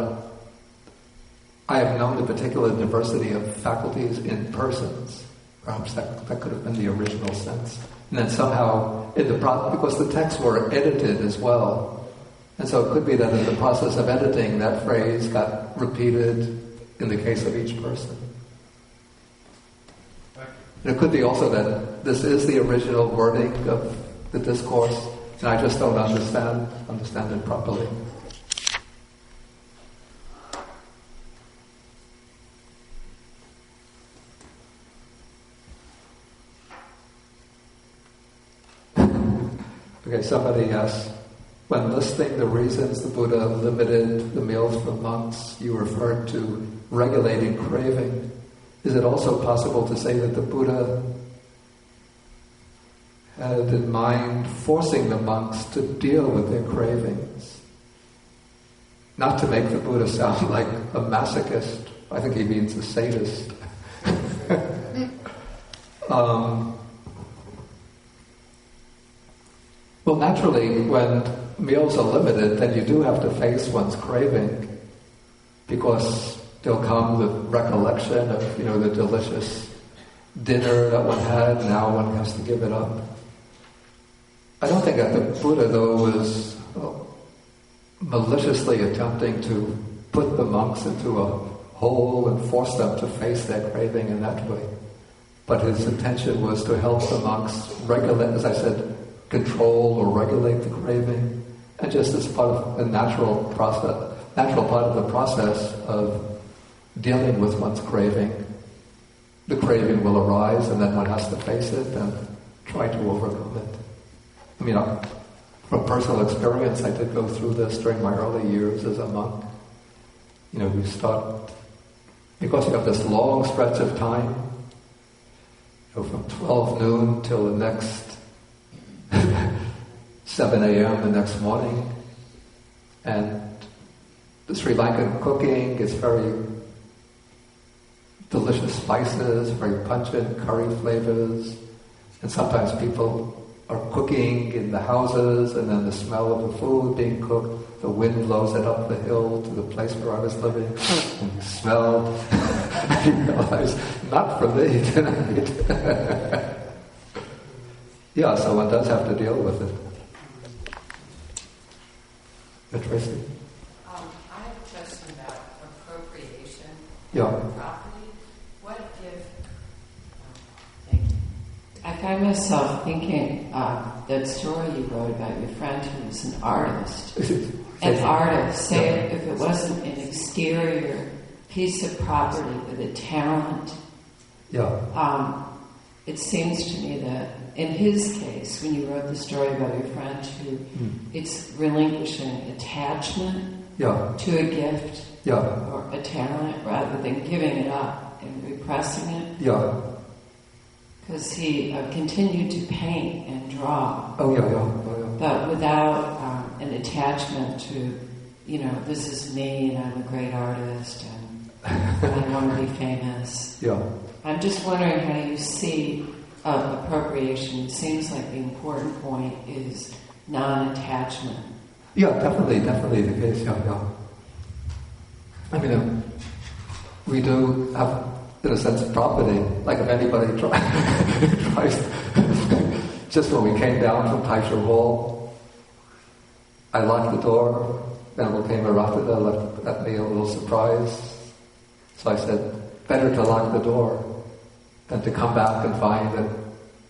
I have known the particular diversity of faculties in persons. Perhaps that could have been the original sense. And then somehow, because the texts were edited as well, and so it could be that in the process of editing, that phrase got repeated in the case of each person. And it could be also that this is the original wording of the discourse, and I just don't understand it properly. Okay, somebody asks, when listing the reasons the Buddha limited the meals for monks, you referred to regulating craving. Is it also possible to say that the Buddha had in mind forcing the monks to deal with their cravings? Not to make the Buddha sound like a masochist. I think he means a sadist. Well, naturally, when meals are limited, then you do have to face one's craving, because there'll come the recollection of, the delicious dinner that one had, now one has to give it up. I don't think that the Buddha, though, was maliciously attempting to put the monks into a hole and force them to face their craving in that way. But his intention was to help the monks regulate, as I said, control or regulate the craving, and just as part of a natural part of the process of dealing with one's craving, the craving will arise, and then one has to face it and try to overcome it. From personal experience, I did go through this during my early years as a monk. You start, because you have this long stretch of time, from 12 noon till the next 7 a.m. the next morning, and the Sri Lankan cooking is very delicious spices, very pungent curry flavors, and sometimes people are cooking in the houses, and then the smell of the food being cooked, the wind blows it up the hill to the place where I was living, and you smell, and you realize, not for me tonight. Yeah, so one does have to deal with it. Tracy? I have a question about appropriation of property. What if... Thank you. I find myself thinking that story you wrote about your friend who was an artist. Say if it wasn't an exterior piece of property with a talent. It seems to me that in his case, when you wrote the story about your friend who it's relinquishing attachment to a gift or a talent rather than giving it up and repressing it. Because he continued to paint and draw. But without an attachment to, this is me and I'm a great artist and I want to be famous. I'm just wondering how you see appropriation. It seems like the important point is non-attachment. Definitely the case, I mean, we do have, in a sense, property. Like if anybody tries, just when we came down from Taisha Hall, I locked the door, Venerable came Aratana looked at me a little surprised. So I said, better to lock the door than to come back and find that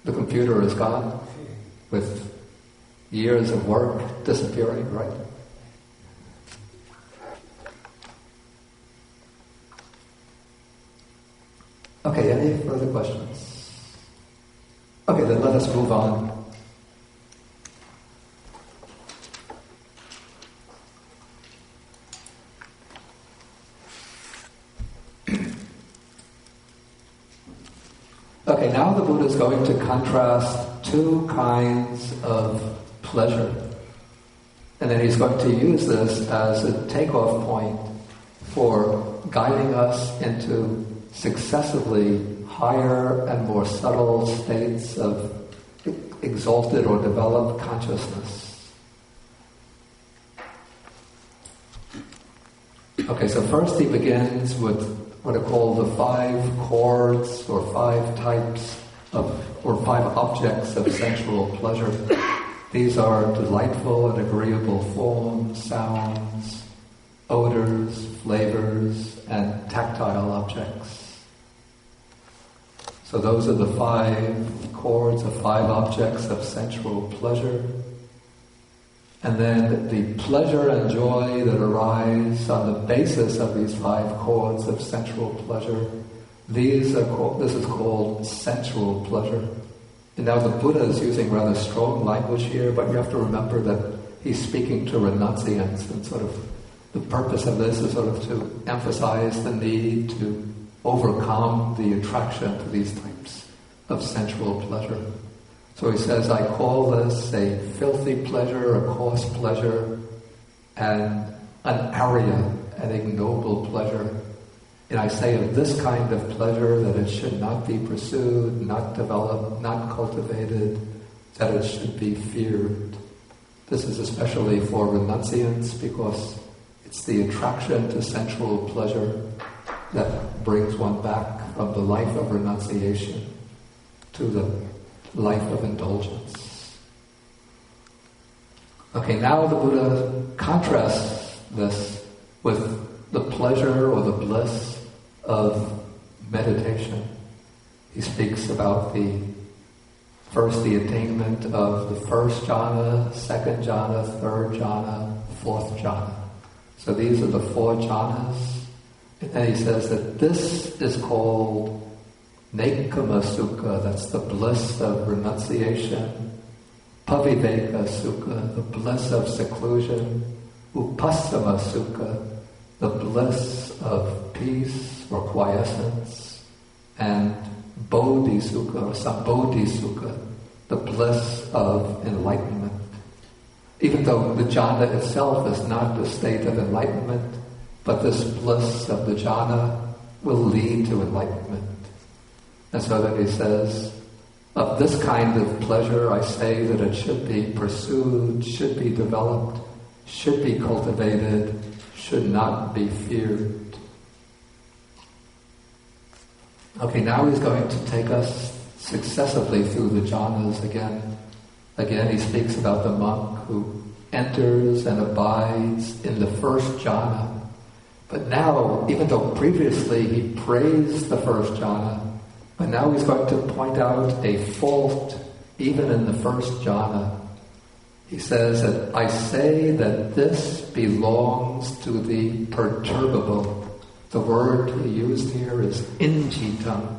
the computer is gone with years of work disappearing, right? Okay, any further questions? Okay, then let us move on. Okay, now the Buddha is going to contrast two kinds of pleasure. And then he's going to use this as a takeoff point for guiding us into successively higher and more subtle states of exalted or developed consciousness. Okay, so first he begins with what are called the 5 chords or 5 types of, or 5 objects of sensual pleasure. These are delightful and agreeable forms, sounds, odors, flavors, and tactile objects. So those are the 5 chords of 5 objects of sensual pleasure. And then the pleasure and joy that arise on the basis of these 5 chords of sensual pleasure, this is called sensual pleasure. And now the Buddha is using rather strong language here, but you have to remember that he's speaking to renunciants, and sort of the purpose of this is sort of to emphasize the need to overcome the attraction to these types of sensual pleasure. So he says, I call this a filthy pleasure, a coarse pleasure, and an arya, an ignoble pleasure. And I say of this kind of pleasure that it should not be pursued, not developed, not cultivated, that it should be feared. This is especially for renunciants because it's the attraction to sensual pleasure that brings one back from the life of renunciation to the life of indulgence. Okay, now the Buddha contrasts this with the pleasure or the bliss of meditation. He speaks about the attainment of the first jhana, second jhana, third jhana, fourth jhana. So these are the 4 jhanas. And then he says that this is called Nekama Sukha, that's the bliss of renunciation. Paviveka Sukha, the bliss of seclusion. Upassama Sukha, the bliss of peace or quiescence. And Bodhi Sukha or Sambodhi Sukha, the bliss of enlightenment. Even though the jhana itself is not the state of enlightenment, but this bliss of the jhana will lead to enlightenment. And so that he says, Of this kind of pleasure, I say that it should be pursued, should be developed, should be cultivated, should not be feared. Okay, now he's going to take us successively through the jhanas again. Again, he speaks about the monk who enters and abides in the first jhana. But now, even though previously he praised the first jhana, but now he's going to point out a fault even in the first jhana. He says that I say that this belongs to the perturbable. The word he used here is injitam.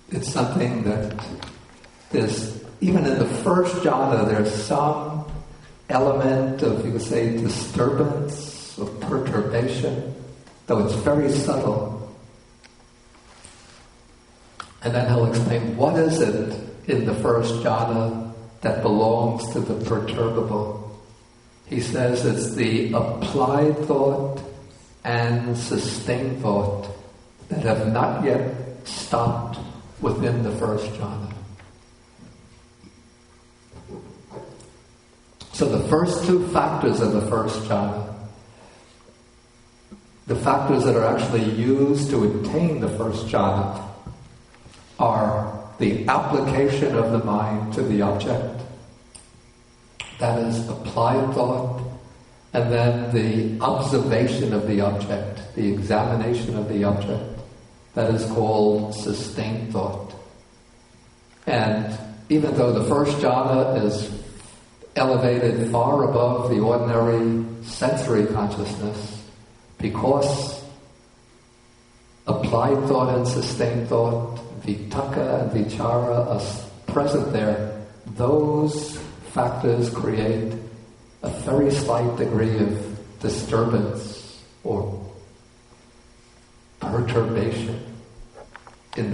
It's something that there's, even in the first jhana, there's some element of, you could say, disturbance or perturbation, though it's very subtle. And then he'll explain what is it in the first jhana that belongs to the perturbable. He says it's the applied thought and sustained thought that have not yet stopped within the first jhana. So the first two factors of the first jhana, the factors that are actually used to attain the first jhana, are the application of the mind to the object, that is applied thought, and then the observation of the object, the examination of the object, that is called sustained thought. And even though the first jhana is elevated far above the ordinary sensory consciousness, because applied thought and sustained thought, vitakka and vichara, are present there, those factors create a very slight degree of disturbance or perturbation in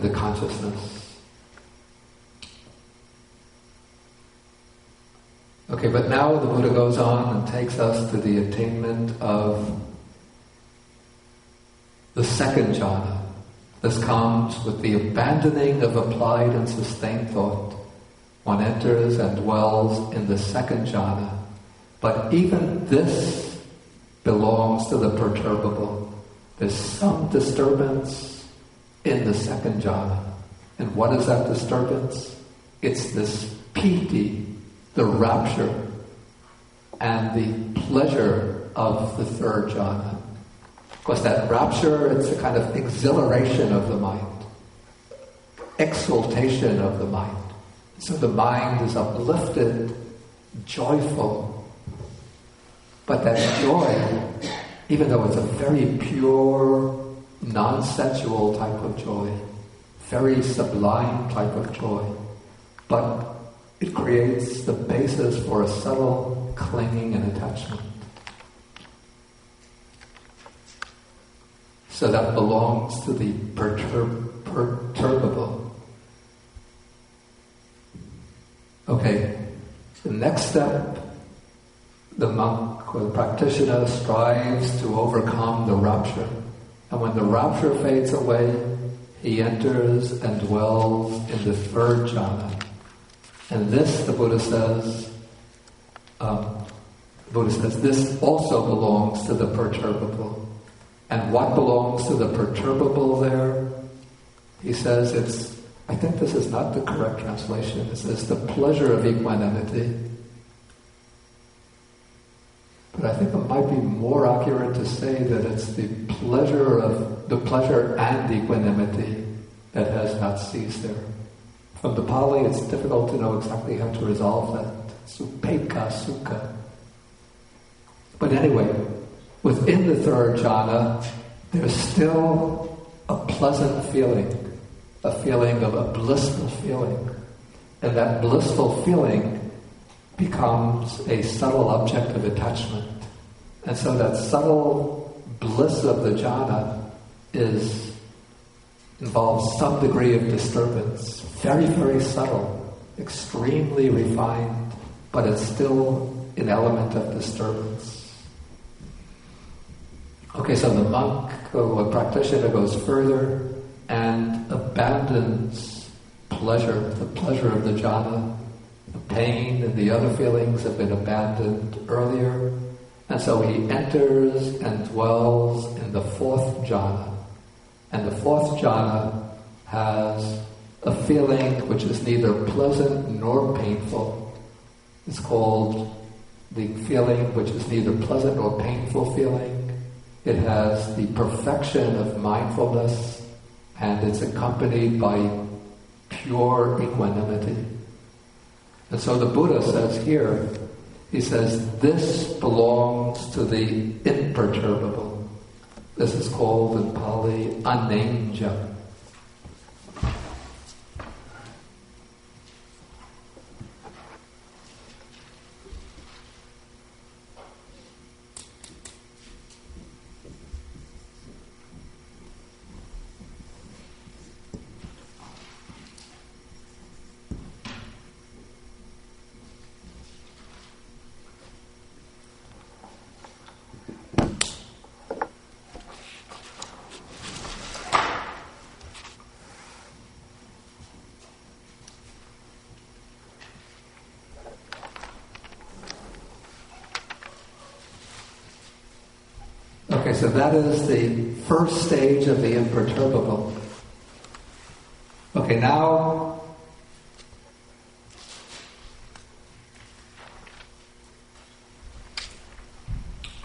the consciousness. Okay, but now the Buddha goes on and takes us to the attainment of the second jhana. This comes with the abandoning of applied and sustained thought. One enters and dwells in the second jhana. But even this belongs to the perturbable. There's some disturbance in the second jhana. And what is that disturbance? It's this piti, the rapture, and the pleasure of the third jhana. Of course, that rapture, it's a kind of exhilaration of the mind, exaltation of the mind. So the mind is uplifted, joyful. But that joy, even though it's a very pure, non-sensual type of joy, very sublime type of joy, but it creates the basis for a subtle clinging and attachment. So that belongs to the perturbable. Okay, the next step, the monk or the practitioner strives to overcome the rapture. And when the rapture fades away, he enters and dwells in the third jhana. And this, the Buddha says, this also belongs to the perturbable. And what belongs to the perturbable there? He says I think this is not the correct translation. It says the pleasure of equanimity. But I think it might be more accurate to say that it's the pleasure and equanimity that has not ceased there. From the Pali, it's difficult to know exactly how to resolve that. Supeka sukha. But anyway, within the third jhana, there's still a pleasant feeling, a feeling of a blissful feeling. And that blissful feeling becomes a subtle object of attachment. And so that subtle bliss of the jhana involves some degree of disturbance. Very, very subtle, extremely refined, but it's still an element of disturbance. Okay, so the monk or practitioner goes further and abandons pleasure, the pleasure of the jhana. The pain and the other feelings have been abandoned earlier. And so he enters and dwells in the fourth jhana. And the fourth jhana has a feeling which is neither pleasant nor painful. It's called the feeling which is neither pleasant nor painful feeling. It has the perfection of mindfulness, and it's accompanied by pure equanimity. And so the Buddha says here, he says, this belongs to the imperturbable. This is called in Pali anenja. Okay, so that is the first stage of the imperturbable. Okay, now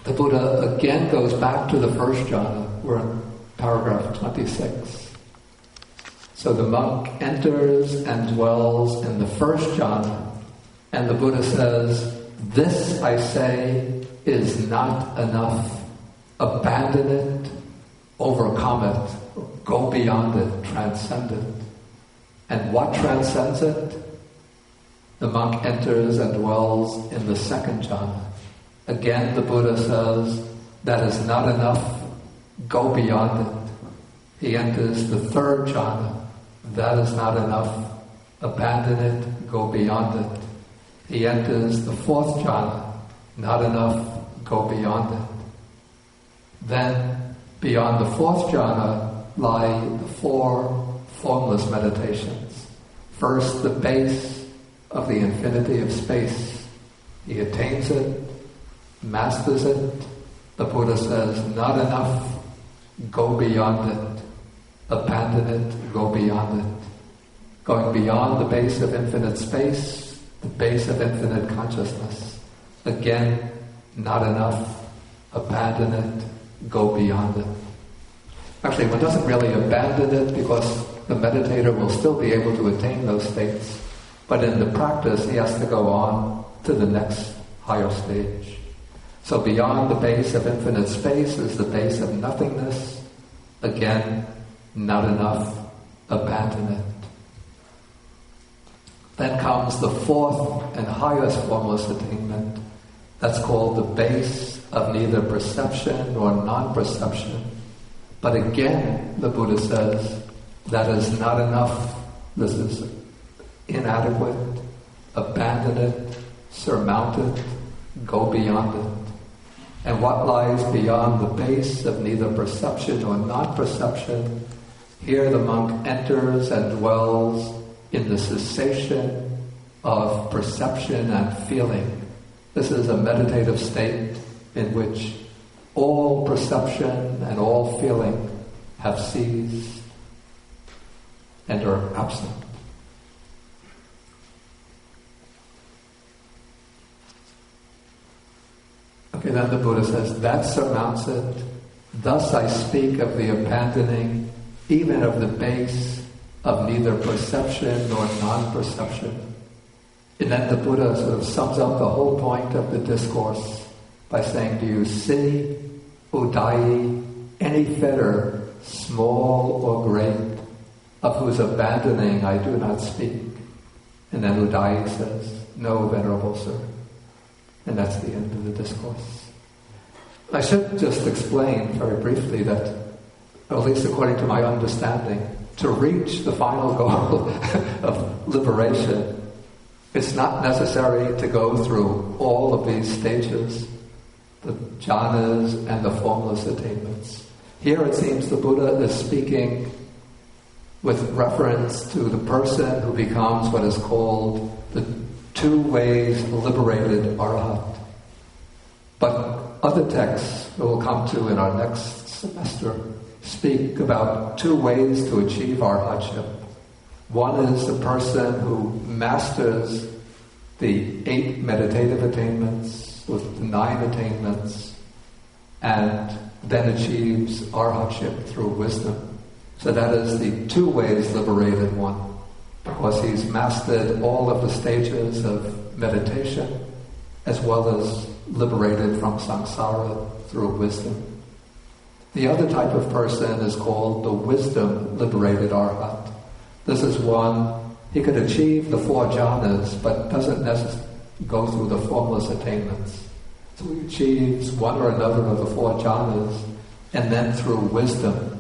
the Buddha again goes back to the first jhana. We're in paragraph 26. So the monk enters and dwells in the first jhana, and the Buddha says, this, I say, is not enough. Abandon it, overcome it, go beyond it, transcend it. And what transcends it? The monk enters and dwells in the second jhana. Again, the Buddha says, that is not enough, go beyond it. He enters the third jhana. That is not enough, abandon it, go beyond it. He enters the fourth jhana. Not enough, go beyond it. Then, beyond the fourth jhana, lie the four formless meditations. First, the base of the infinity of space. He attains it, masters it. The Buddha says, not enough, go beyond it. Abandon it, go beyond it. Going beyond the base of infinite space, the base of infinite consciousness. Again, not enough, abandon it, go beyond it. Actually, one doesn't really abandon it because the meditator will still be able to attain those states. But in the practice, he has to go on to the next higher stage. So beyond the base of infinite space is the base of nothingness. Again, not enough, abandon it. Then comes the fourth and highest formless attainment. That's called the base of neither perception nor non-perception. But again, the Buddha says, that is not enough. This is inadequate. Abandon it, surmount it, go beyond it. And what lies beyond the base of neither perception nor non-perception? Here the monk enters and dwells in the cessation of perception and feeling. This is a meditative state in which all perception and all feeling have ceased and are absent. Okay, then the Buddha says, that surmounts it. Thus I speak of the abandoning even of the base of neither perception nor non-perception. And then the Buddha sort of sums up the whole point of the discourse by saying, do you see, Udayi, any fetter, small or great, of whose abandoning I do not speak? And then Udayi says, no, Venerable Sir. And that's the end of the discourse. I should just explain very briefly that, at least according to my understanding, to reach the final goal of liberation, it's not necessary to go through all of these stages, the jhanas and the formless attainments. Here it seems the Buddha is speaking with reference to the person who becomes what is called the 2 ways liberated arhat. But other texts that we'll come to in our next semester speak about 2 ways to achieve arhatship. One is the person who masters the 8 meditative attainments with the 9 attainments and then achieves arhatship through wisdom. So that is the 2 ways liberated one, because he's mastered all of the stages of meditation as well as liberated from samsara through wisdom. The other type of person is called the wisdom liberated arhat. This is one, he could achieve the 4 jhanas, but doesn't necessarily go through the formless attainments. So he achieves one or another of the 4 jhanas, and then through wisdom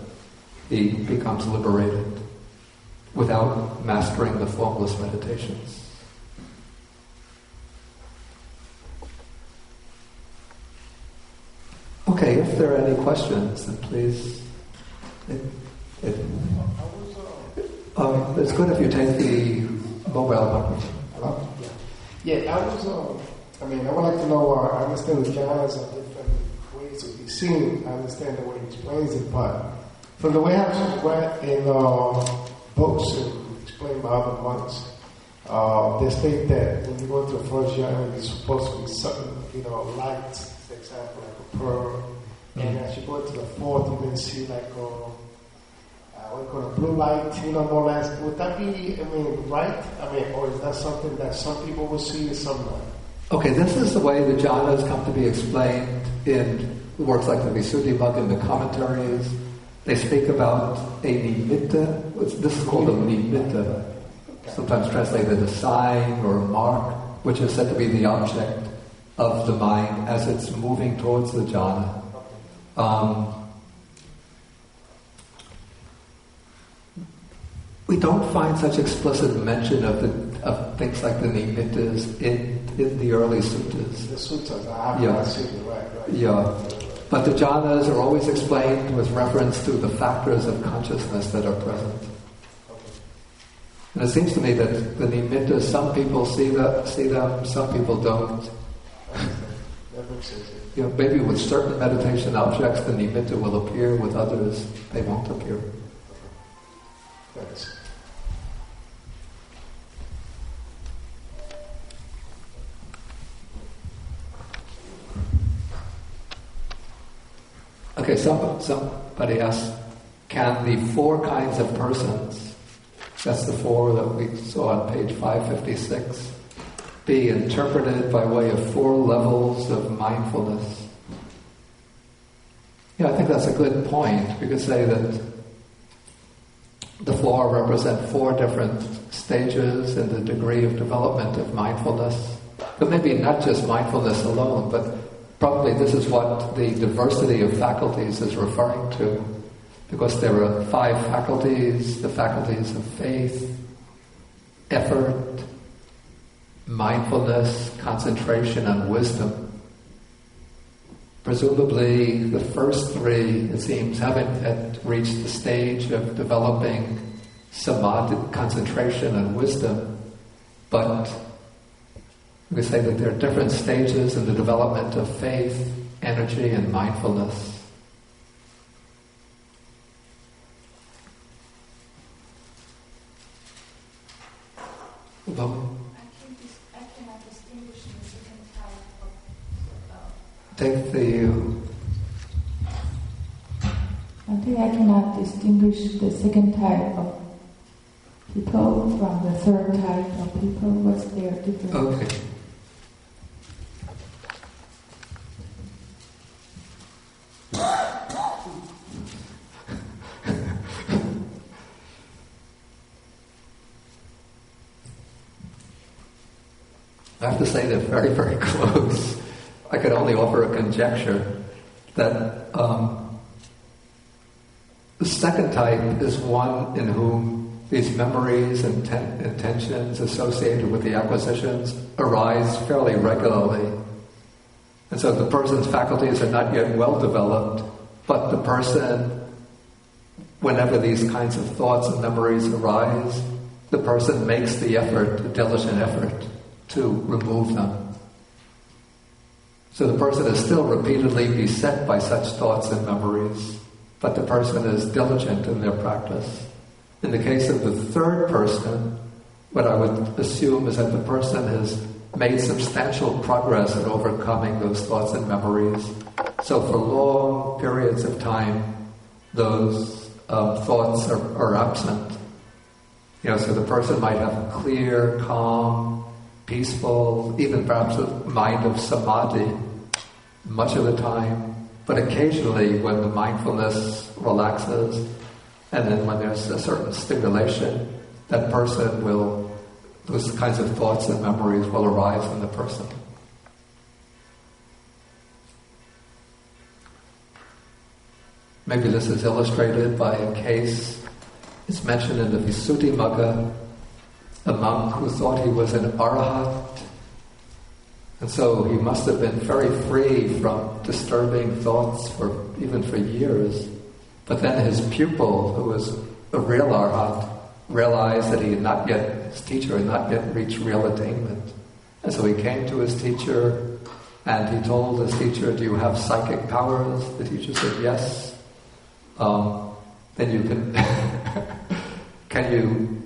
he becomes liberated without mastering the formless meditations. Okay, if there are any questions, then please. It's good if you take the mobile microphone. Hello? Yeah, I would like to know, I understand the jhanas are different ways to be seen. I understand the way he explains it, but from the way I've read in books and explained by other monks, they state that when you go to the first jhana, you're supposed to be something, light, for example, like a pearl. And as you go to the 4th, you can see like a blue light, more or less. Would that be, right? Or is that something that some people will see and some not? Okay, this is the way the jhanas come to be explained in works like the Visuddhimagga and the commentaries. They speak about a nimitta. This is called a nimitta, sometimes translated as a sign or a mark, which is said to be the object of the mind as it's moving towards the jhana. We don't find such explicit mention of things like the nimittas in the early suttas. The suttas, I haven't seen it, right. Yeah, but the jhanas are always explained with reference to the factors of consciousness that are present. And it seems to me that the nimittas, some people see them, some people don't. That makes sense. Maybe with certain meditation objects, the nimitta will appear. With others, they won't appear. Thanks. Okay, somebody asked, can the 4 kinds of persons, that's the 4 that we saw on page 556, be interpreted by way of 4 levels of mindfulness? I think that's a good point. We could say that the 4 represent 4 different stages in the degree of development of mindfulness. But maybe not just mindfulness alone, but probably this is what the diversity of faculties is referring to. Because there are 5 faculties, the faculties of faith, effort, mindfulness, concentration, and wisdom. Presumably, the first 3, it seems, haven't yet reached the stage of developing samadhi, concentration, and wisdom, but we say that there are different stages in the development of faith, energy, and mindfulness. Well, I cannot distinguish the second type of... Take the... I think I cannot distinguish the second type of people from the third type of people. What's their difference? Okay. I have to say they're very, very close. I could only offer a conjecture. that the second type is one in whom these memories and intentions associated with the acquisitions arise fairly regularly. And so the person's faculties are not yet well developed, but the person, whenever these kinds of thoughts and memories arise, the person makes the effort, the diligent effort, to remove them. So the person is still repeatedly beset by such thoughts and memories, but the person is diligent in their practice. In the case of the third person, what I would assume is that the person has made substantial progress in overcoming those thoughts and memories. So for long periods of time, those thoughts are absent. So the person might have a clear, calm, peaceful, even perhaps a mind of samadhi much of the time. But occasionally when the mindfulness relaxes, and then when there's a certain stimulation, that person will, those kinds of thoughts and memories will arise in the person. Maybe this is illustrated by a case. It's mentioned in the Visuddhimagga, a monk who thought he was an arahat, and so he must have been very free from disturbing thoughts even for years. But then his pupil, who was a real arahat, realized that his teacher had not yet reached real attainment. And so he came to his teacher and he told his teacher, "Do you have psychic powers?" The teacher said, "Yes." Then you can you,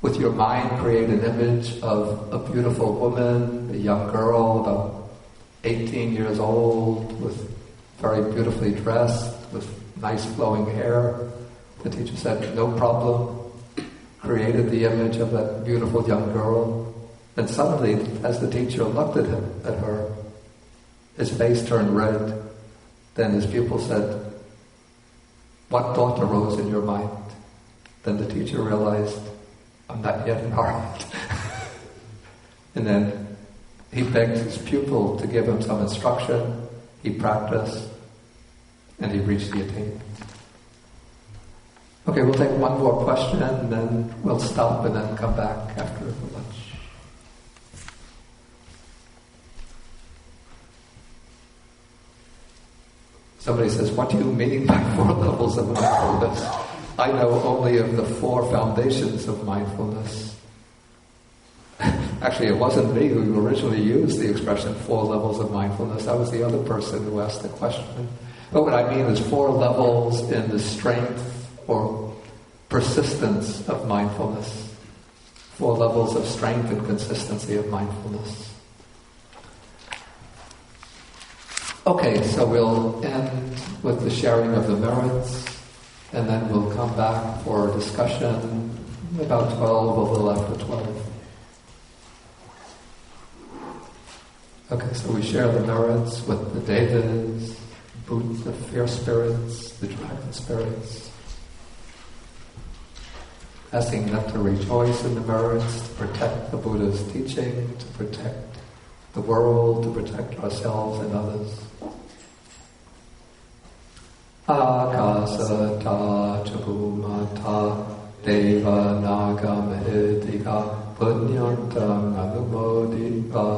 with your mind, create an image of a beautiful woman, a young girl, about 18 years old, with very beautifully dressed, with nice flowing hair? The teacher said, "No problem." Created the image of that beautiful young girl. And suddenly, as the teacher looked at her, his face turned red. Then his pupil said, "What thought arose in your mind?" Then the teacher realized, "I'm not yet an arahat." And then he begged his pupil to give him some instruction. He practiced, and he reached the attainment. Okay, we'll take one more question, and then we'll stop and then come back after the lunch. Somebody says, "What do you mean by 4 levels of mindfulness? I know only of the 4 foundations of mindfulness." Actually, it wasn't me who originally used the expression 4 levels of mindfulness. That was the other person who asked the question. But what I mean is 4 levels in the strength or persistence of mindfulness. 4 levels of strength and consistency of mindfulness. Okay, so we'll end with the sharing of the merits, and then we'll come back for a discussion about 12, a little after 12. Okay, so we share the merits with the devas, the fierce spirits, the dragon spirits, asking them to rejoice in the merits, to protect the Buddha's teaching, to protect the world, to protect ourselves and others. Akasata chabumata deva naga mahidika punyantam anumodiva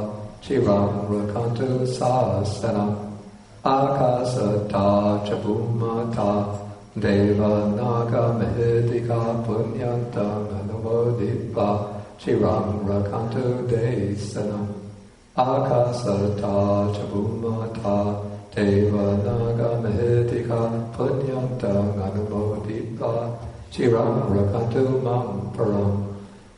chiram rakantu sasanam. Akasata chabumata deva naga mahidika punyantam anumodiva chiram rakantu desanam. Akasata chabumata deva naga mahidika punyantam anumodiva chiram rakantu mam param.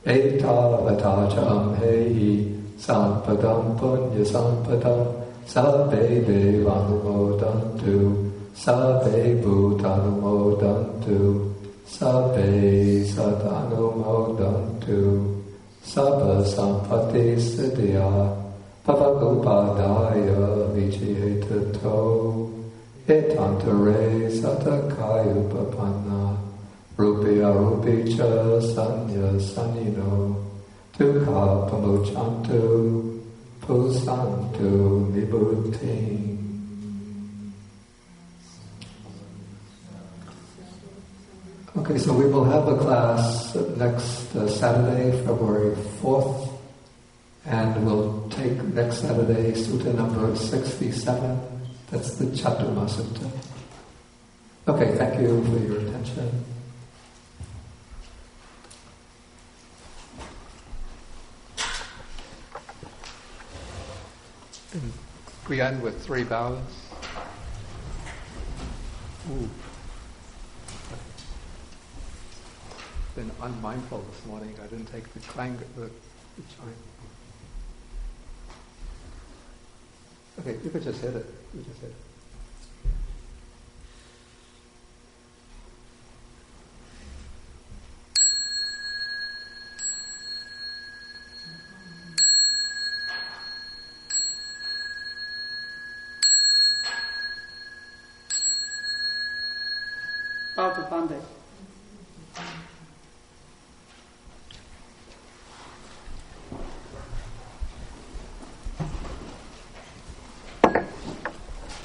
Eta vatacham hehi sampadam punya sampadam sabbe devanumodantu sabbe bhutanumodantu sabbe satanumodantu sabba sampati siddhya pavagopadaya vichihetato etantare satakaya upapanna rupya rupicha sanya sanino dukha pamuchantu pusantu nibuddhim. Okay, so we will have a class next Saturday, February 4th, and we'll take next Saturday Sutta number 67. That's the Chatuma Sutta. Okay, thank you for your attention. We end with 3 bows. Ooh. Been unmindful this morning. I didn't take the clang, the chime. Okay, you could just hit it. You just hit it. Bow to Bande.